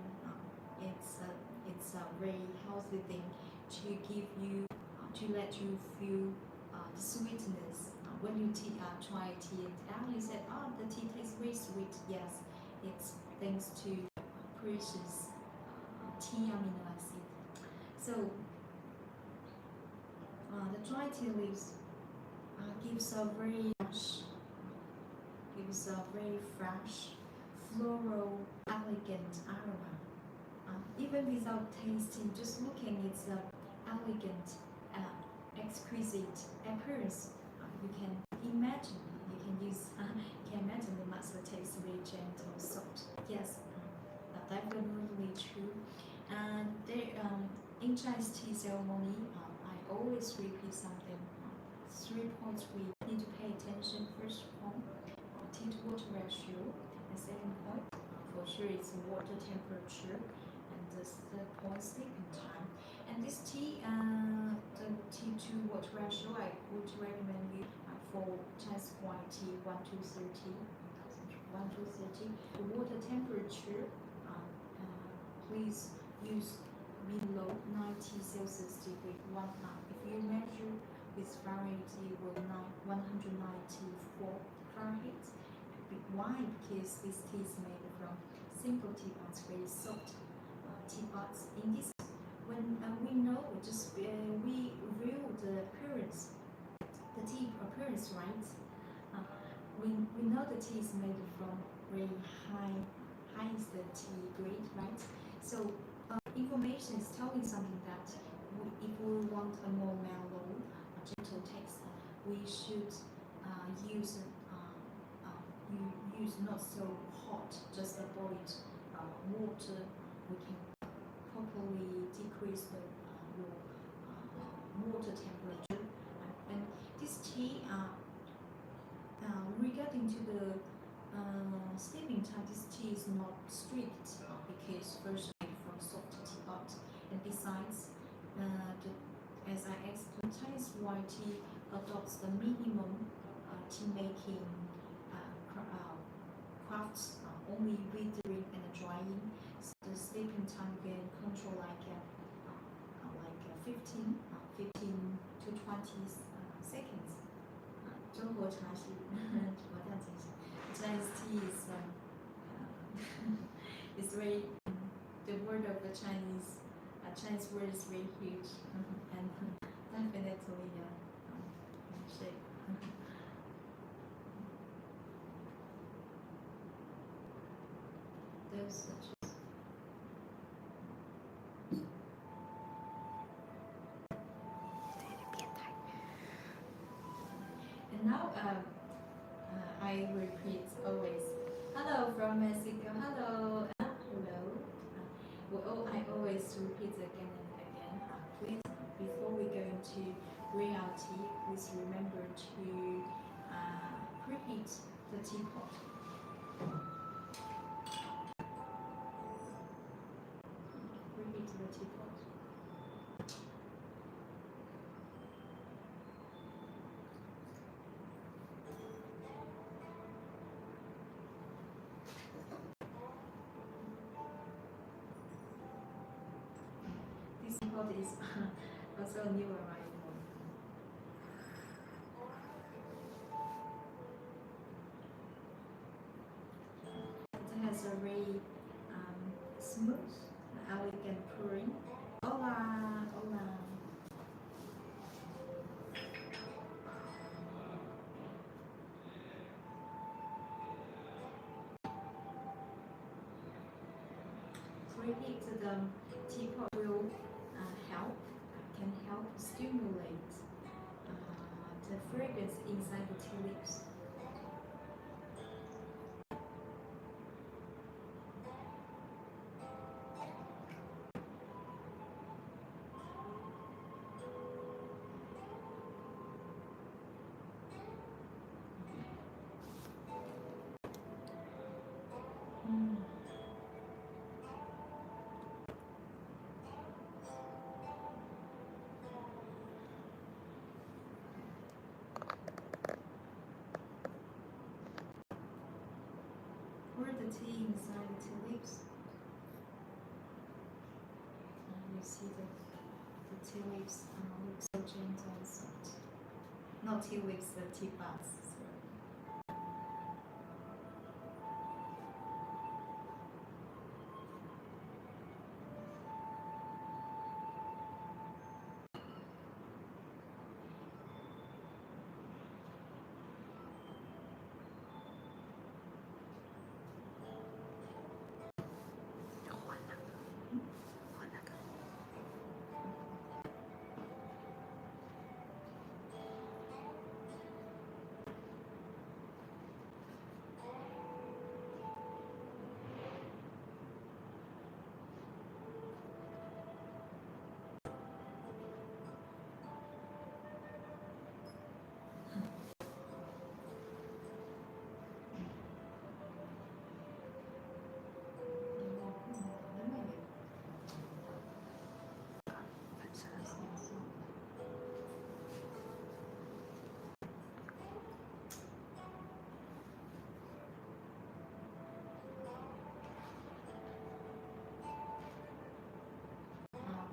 It's a very healthy thing to give you to let you feel the sweetness. When you try tea and you said, the tea tastes very sweet. Yes, it's thanks to precious tea amino acid. So the dry tea leaves gives a very fresh, floral, elegant aroma. Even without tasting, just looking, it's an elegant, exquisite appearance. You can imagine. You can imagine it must taste very gentle, soft. Yes, definitely true. And in Chinese tea ceremony, I always repeat something. 3 points we need to pay attention. First point, tea to water ratio. The second point, for sure, it's water temperature. And the third point, sleeping time. And this tea, the tea to water ratio, I would recommend you for Chinese white tea 1 to 30. 1 to 30. The water temperature, please use below 90 Celsius degree. If you measure with Fahrenheit, it will 194 Fahrenheit. Why? Because this tea is made from single tea buds, very soft tea buds. In this, when we know, we view the appearance, the tea appearance, right? We know the tea is made from very highest tea grade, right? So information is telling something that if we want a more mellow, gentle taste, we should use not so hot, just a boiled water. We can properly decrease the water temperature. And this tea, regarding to the steeping time, this tea is not strict because first made from soft tea bud, and besides, as I explained, Chinese white tea adopts the minimum tea making crafts, only withering and drying. So the steeping time can control like 15 to 20 seconds. 中国茶是我这样解释 Chinese tea is very the word of the Chinese word is very huge and definitely shape. oils such as and now I repeat always. Hello from Mexico. Hello. Hello. I always repeat again and again. Please, before we go into bring our tea, please remember to preheat the teapot. Preheat the teapot. This teapot is also a new arrival. It has a very smooth, elegant pouring. Hola, hola. Preheat the teapot will can help stimulate the fragrance inside the tea leaves. Pour the tea inside the tea leaves. And you see the tea leaves look so gentle and soft. Not tea leaves, the tea buds.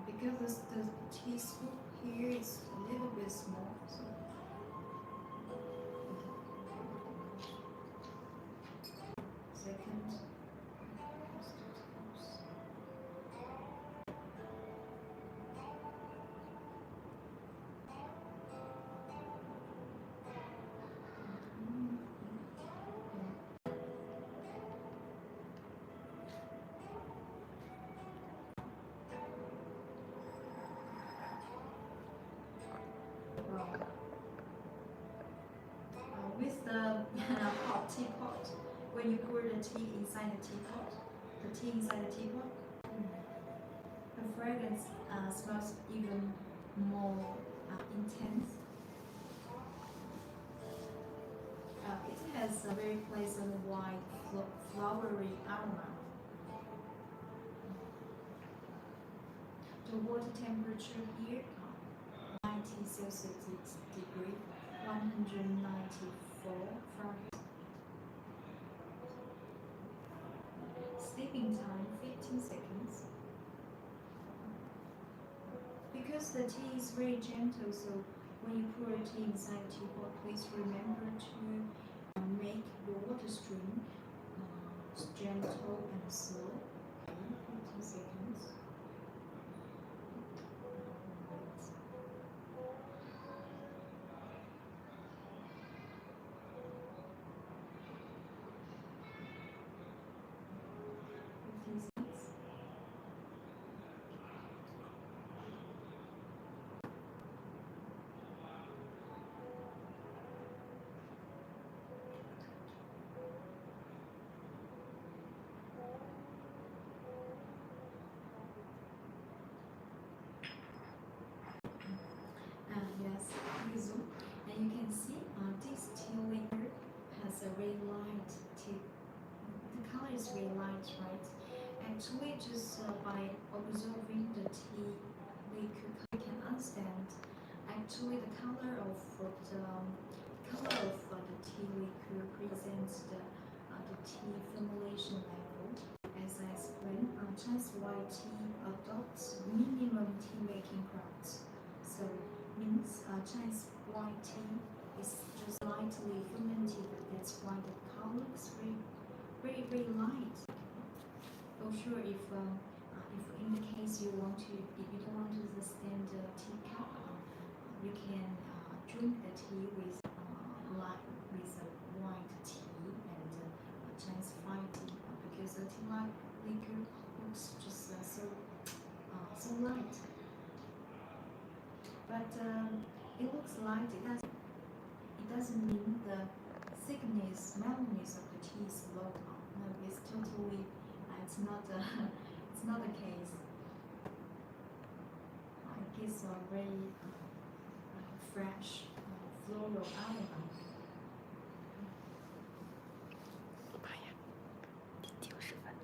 Because the teaspoon here is a little bit small, so second. With the hot teapot, when you pour the tea inside the teapot, the fragrance smells even more intense. It has a very pleasant white flowery aroma. The water temperature here 90 Celsius degree, 194 Fahrenheit. Steeping time 15 seconds. Because the tea is very gentle, so when you pour tea inside the teapot, please remember to make your water stream gentle and slow. 15 seconds. Infusion, and you can see this tea liquor has a very light tea. The color is very light, right? Actually, just by observing the tea liquor, you can understand. Actually, the color of the tea liquor represents the tea formulation level. As I explained, Chinese white tea adopts minimum tea making grounds. So means Chinese white tea is just lightly fermented. That's why the color is very light. For sure, if in the case if you don't want to sustain the teacup, you can drink the tea with with a white tea and Chinese white tea because the tea liquor looks just so light. But it looks light. It doesn't mean the thickness, mellowness of the tea is low. No, it's totally. It's not it's not the case. It gives a very fresh floral aroma. 妈呀，挺示范的。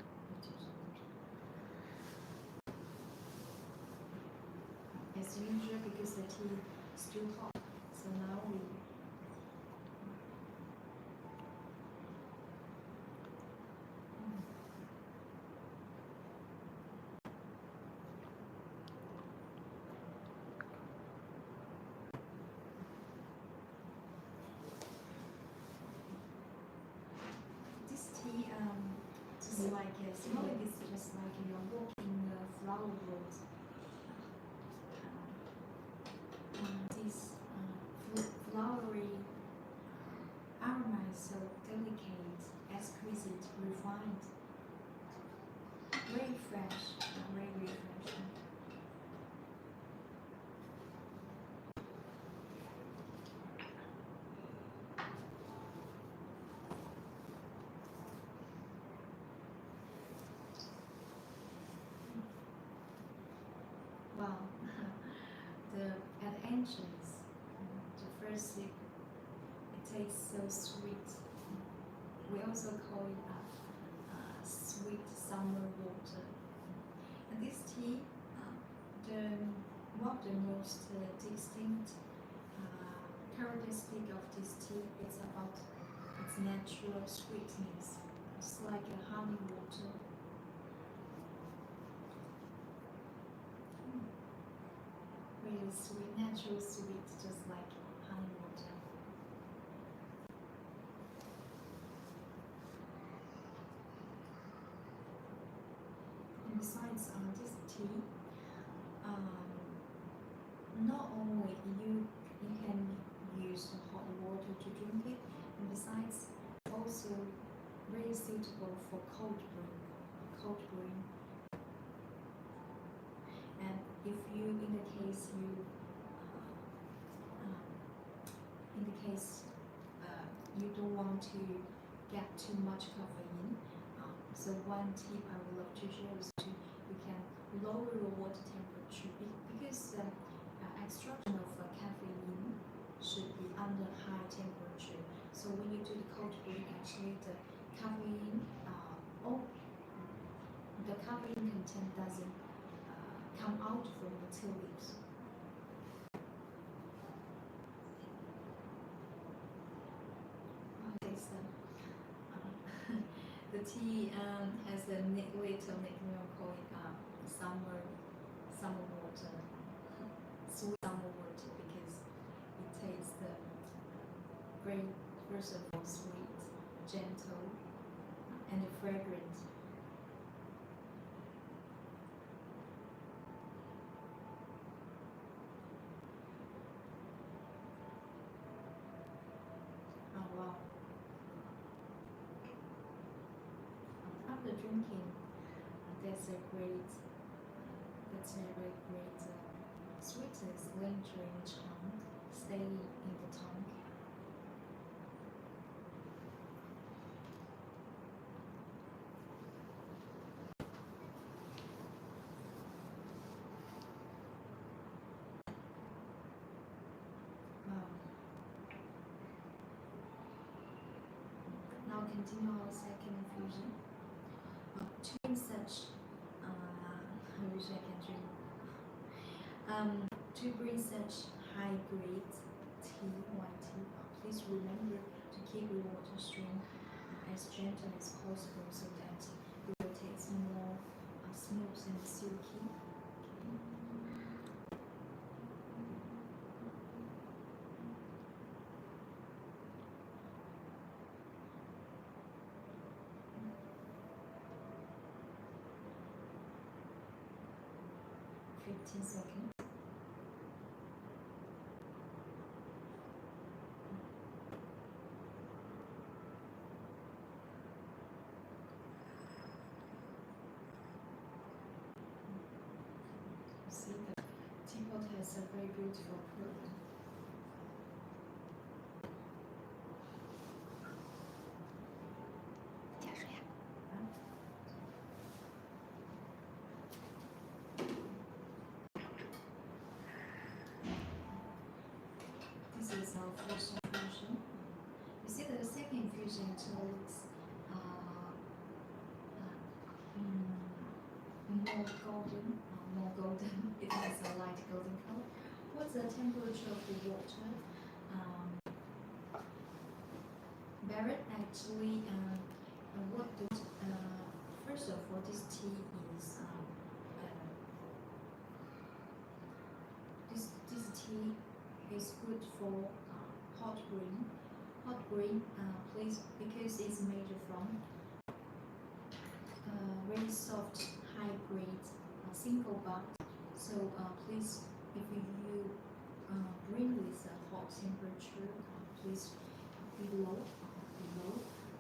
As usual, because the tea is still hot, so now we. This tea, just like smelling is just like you're walking flower world. This flowery aroma is so delicate, exquisite, refined, very fresh, very refreshing. Wow, at the entrance, the first sip, it tastes so sweet. We also call it sweet summer water. And this tea, one of the most distinct characteristic of this tea is about its natural sweetness. It's like a honey water. Really sweet, natural sweet, just like honey water. And besides this tea, not only you can use hot water to drink it, and besides also very suitable for cold brewing. And if you, in the case you don't want to get too much caffeine, so one tip I would love to share is you can lower your water temperature because extraction of caffeine should be under high temperature. So when you do the cold brew, actually the caffeine content doesn't come out from the tea leaves. Okay, so the tea has a little nickname called summer water, sweet summer water, because it tastes very, first of all, sweet, gentle, and fragrant. Oh wow! After drinking, that's a very great sweetness linger in the tongue, staying in the tongue. continue our second infusion. To bring such, I wish I can drink. To bring such high grade tea, white tea, please remember to keep your water stream as gentle as possible so that it will taste more smooth and silky. Okay. 15 seconds. See, the teapot has a very beautiful pearl. This is our first infusion. You see the second infusion looks more golden. It has a light golden color. What's the temperature of the water? Barrett actually, first of all, this tea is this tea is good for hot brewing. Hot brewing, please, because it's made from very soft, high grade, single bud. So please, if you bring with a hot temperature, please below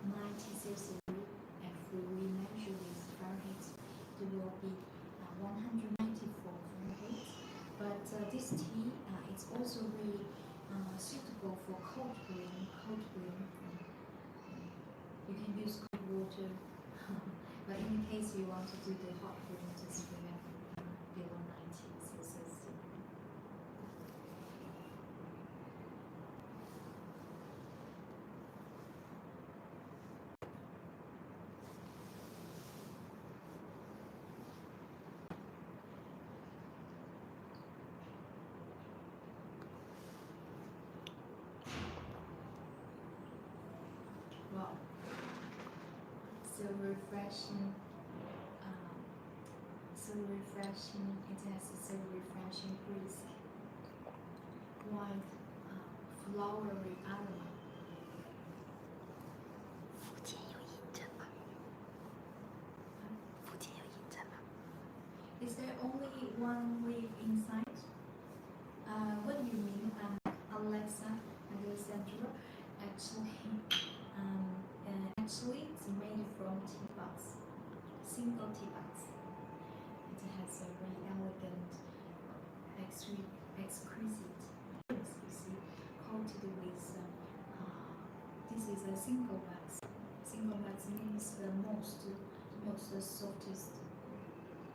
90 Celsius, and if we measure with Fahrenheit, it will be 194 Fahrenheit. But this tea is also very suitable for cold brewing. You can use cold water, but in case you want to do the hot brewing, just remember below 90 Celsius. Wow, so refreshing. It has a so refreshing brisk, white, flowery aroma. 附近有印证吗？附近有印证吗？ Is there only one leaf inside? What do you mean, Alexandra? Actually, it's made from teacups, single teacups. It has a very elegant, exquisite, you see, coated with. This is a single wax. Single wax means the most softest,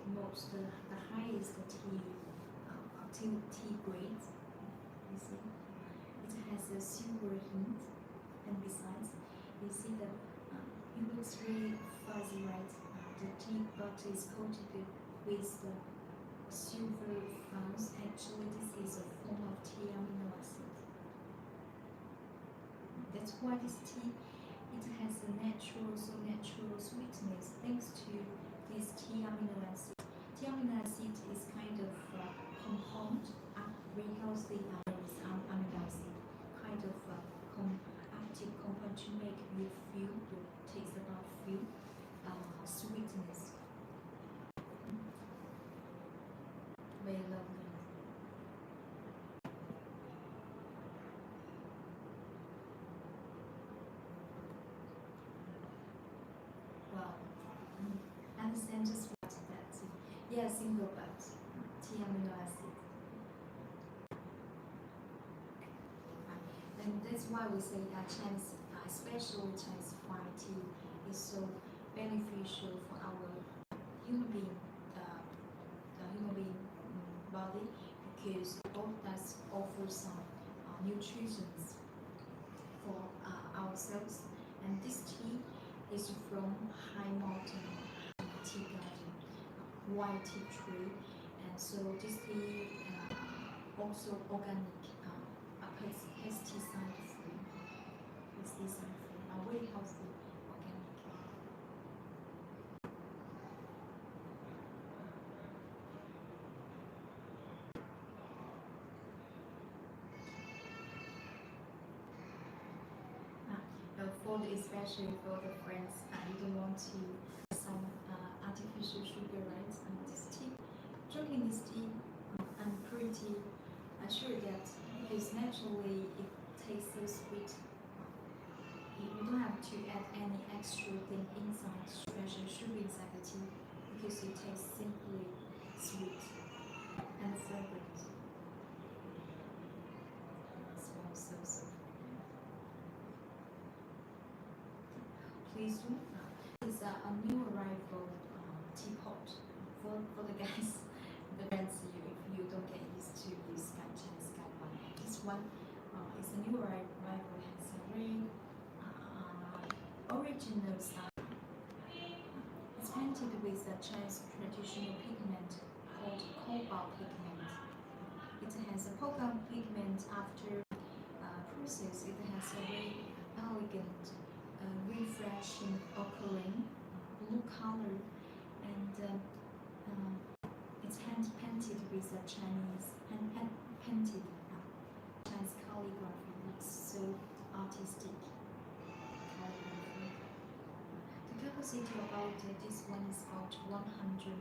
the highest tea grade. You see, it has a silver hint, and besides, you see that it looks really fuzzy, right? The tea butter is coated with the silver fuzz. Actually, this is a form of tea amino acid. That's why this tea, it has a natural sweetness thanks to this tea amino acid. Tea amino acid is kind of compound, very healthy amino acid, kind of active compound to make you feel your taste about feel sweetness. Very lovely. Wow. Understand just what that. Yeah, single bud, tea amino acid. And that's why we say Chinese, especially Chinese white tea, is so beneficial for our human being, the human being body, because it does offer some nutrition for ourselves And this tea is from high mountain tea garden, white tea tree, and so this tea also organic, pesticide free, very healthy, organic. Especially for the friends, you don't want to some artificial sugar, right? And this tea, drinking this tea, I'm pretty sure that because naturally it tastes so sweet. You don't have to add any extra thing inside, special sugar inside the tea, because it tastes simply sweet and fragrant. It smells so sweet. Please do. It's a new arrival teapot for the guys, the friends. If you don't get used to use Chinese one, this one is a new arrival. Has a very original style. It's painted with a Chinese traditional pigment called cobalt pigment. It has a polka pigment after process. It has a very elegant, refreshing occurring blue color, and it's hand painted with a Chinese painted Chinese calligraphy. It's so artistic calligraphy. The capacity about this one is about 130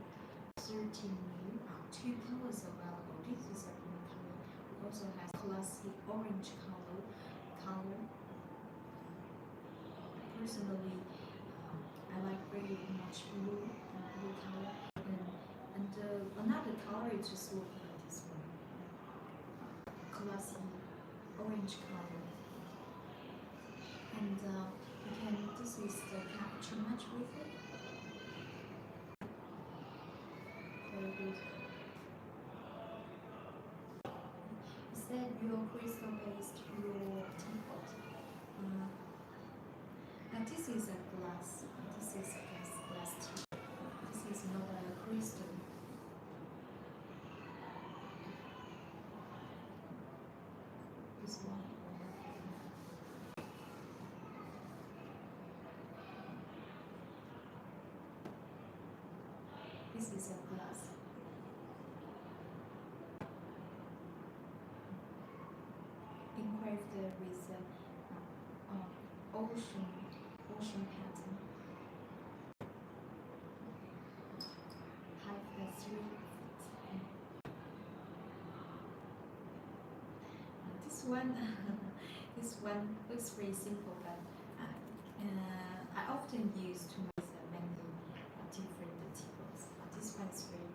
ml. Two colors available. This is a green color. It also has classic orange color. Personally, I like very much blue color, and another color is just look like this one, classy orange color, and this is the capture match with it. Very good. Is that your crystal based your teapot? This is a glass. This is a glass tea. This is not a crystal. This one. This is a glass. Engraved with ocean pattern. Height 3 feet. This one looks very simple, but I often use to make many different teapots. This one is very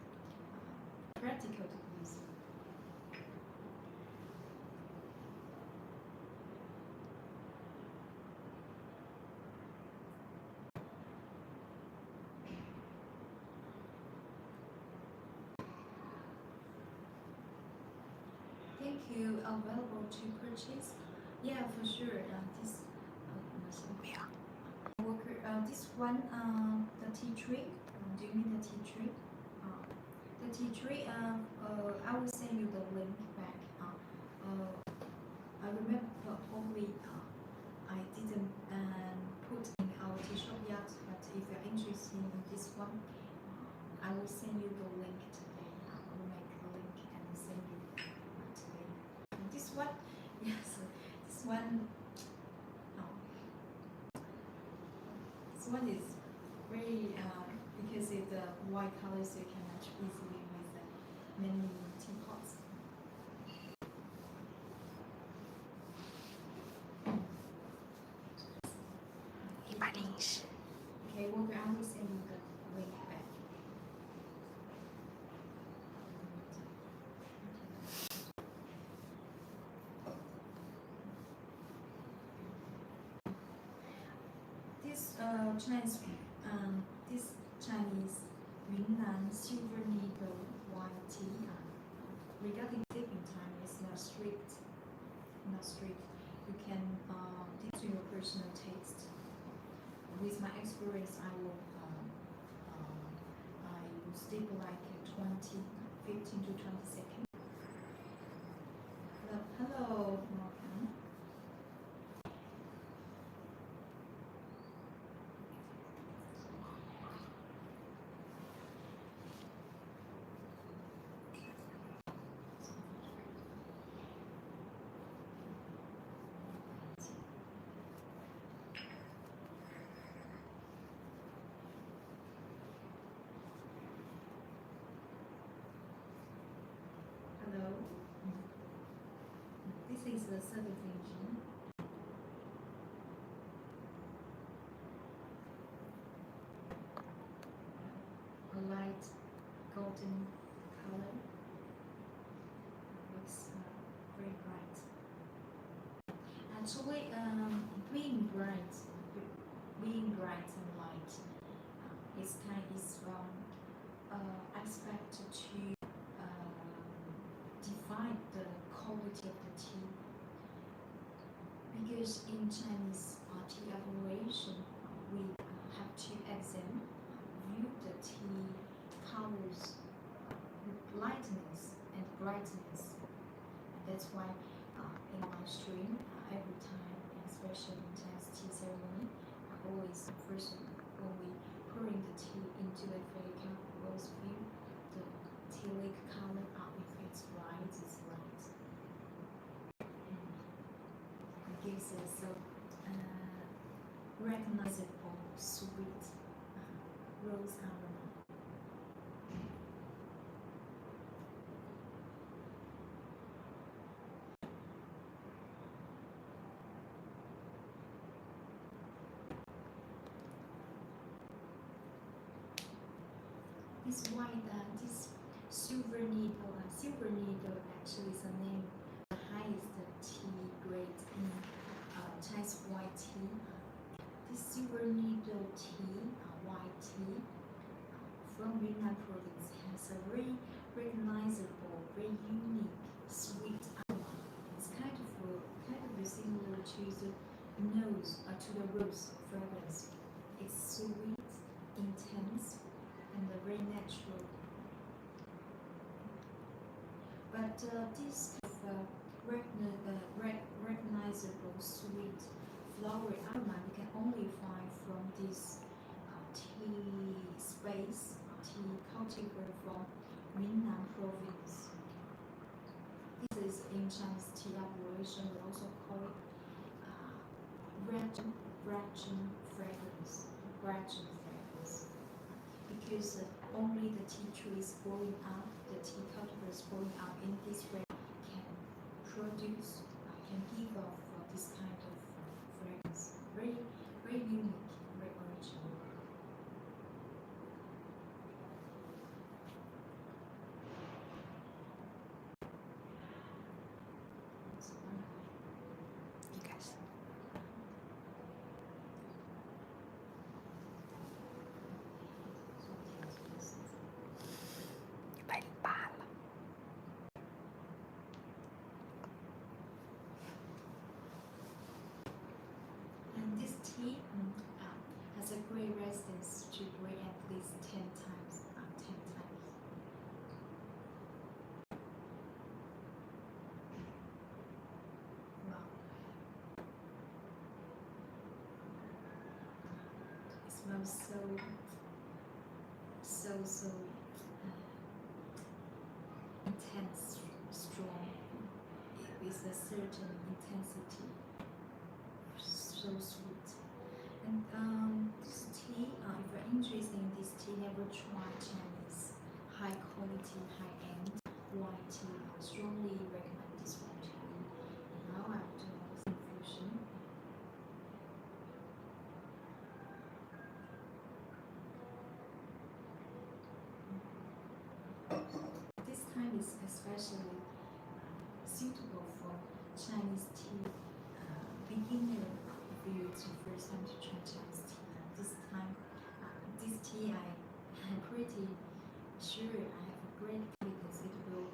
practical to use. Thank you. Available to purchase? Yeah, for sure. This one, the tea tree. Do you mean the tea tree? The tea tree. I will send you the link back. I remember probably I didn't put in our tea shop yet, but if you're interested in this one, I will send you the link today. I will make the link and send you today. And this one, yes, this one. This one is very because it's a white color, so you can match easily with many teapots. Spanish. Okay, Walker, I will send you the link back. This Chinese Yunnan silver needle white tea. Regarding sipping time, it's not strict. You can due to your personal taste. with my experience, I will steep like 15 to 20 seconds. Hello, Morgan. Hello. This is the third infusion. A light golden color. Looks very bright. Actually, being bright and light is expected to define the quality of the tea, because in Chinese tea elaboration we have to view the tea colors lightness and brightness. That's why in my stream every time, especially in Chinese tea ceremony, I always first when we pouring the tea into a fake cup, we always view the tea leaf color. If it's light, it's light. It gives us a recognizable sweet rose aroma. This why this silver needle actually is the name, the highest tea grade in Chinese white tea. This silver needle tea, white tea from Yunnan province has a very recognizable, very unique, sweet aroma. It's kind of similar to the to the rose fragrance. It's sweet, intense, and very natural. But this recognizable sweet floral aroma you can only find from this tea space, tea cultivar from Yunnan province. This is in Chinese tea elaboration, we also call it virgin fragrance. Because only the tea trees growing up, the tea cultivars growing up in this way can produce, can give off this kind of fragrance. Very, very unique, very original. You guys. Bel palo. And this tea has a great resistance to brew at least 10 times. 10 times. Wow. It smells so intense, strong, with a certain intensity, so sweet. And this tea, if you're interested in this tea, never try Chinese high quality, high end white tea. I strongly recommend this one to you. Now I have to infusion. This kind is especially suitable for Chinese tea beginner. If it's your first time to try Chinese tea, this tea I'm pretty sure I have a great confidence it will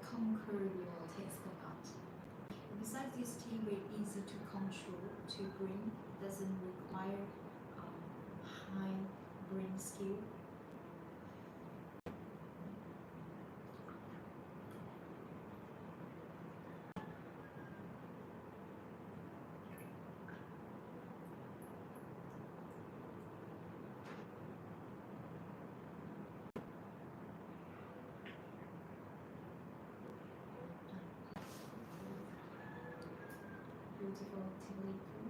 conquer your taste bud. Besides, this tea very easy to control, to bring, doesn't require high brain skill. Beautiful tea liquor.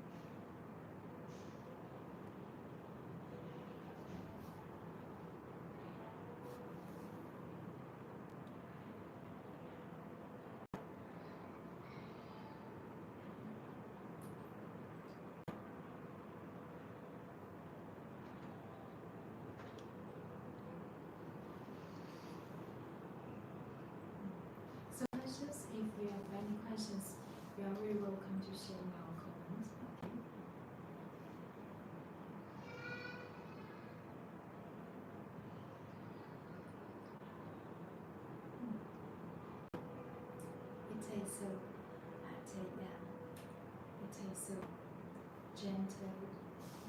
So questions, if you have any questions, you are very welcome to share in our comments. Okay. It tastes so, it tastes so gentle,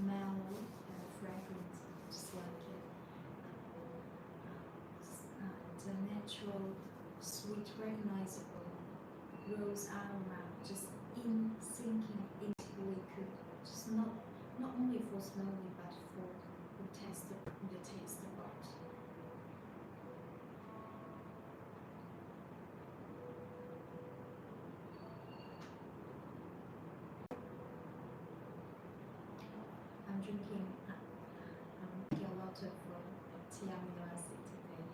mellow, and fragrant, just like it. The natural, sweet, recognizable rose aroma just in sinking into liquid, just not only for slowly but for the taste bud. I'm drinking a lot of tea amino acid today.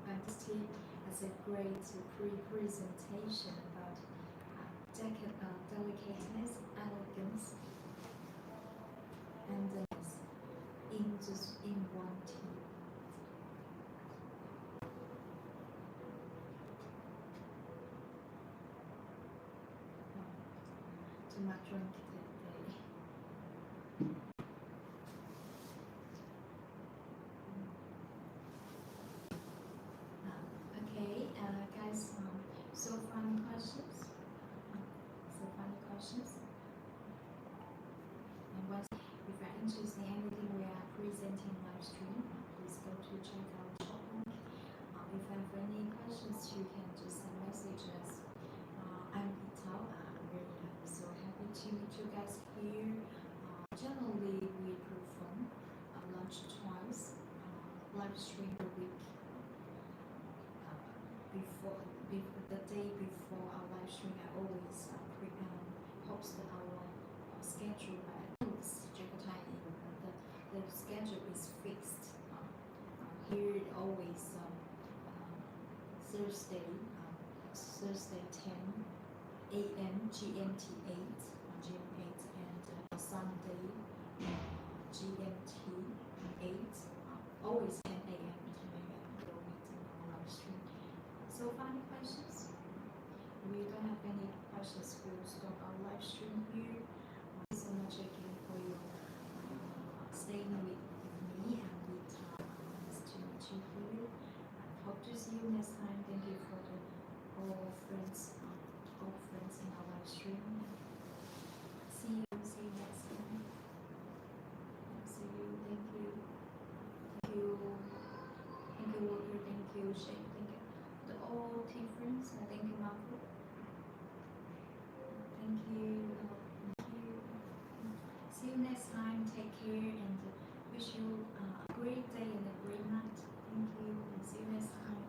And this tea has a great presentation about delicateness, elegance, and in one tea. To my drink today. Okay, guys. So final questions. And once, if you're interested in anything we are presenting live stream, please go to check out shop link. If you have any questions, you can just message us. I'm Vital. I'm so happy to meet you guys here. Generally, we perform lunch twice, live stream a week. Before the day before our live stream, I always post our schedule by the schedule is fixed. Here always Thursday 10 a.m. GMT 8 and Sunday GMT 8 always 10 a.m. to go meeting on live stream. So final questions? We don't have any questions. We'll stop our live stream here. Thank you so much again for your staying with me and with nice to meet you here. I hope to see you next time. Thank you for all friends in our live stream. See you next time. See you. Thank you. Thank you, Walker. Thank you, Shane. Thank you. All tea friends. Thank you, Marco. Thank you. See you next time. Take care and wish you a great day and a great night. Thank you and see you next time.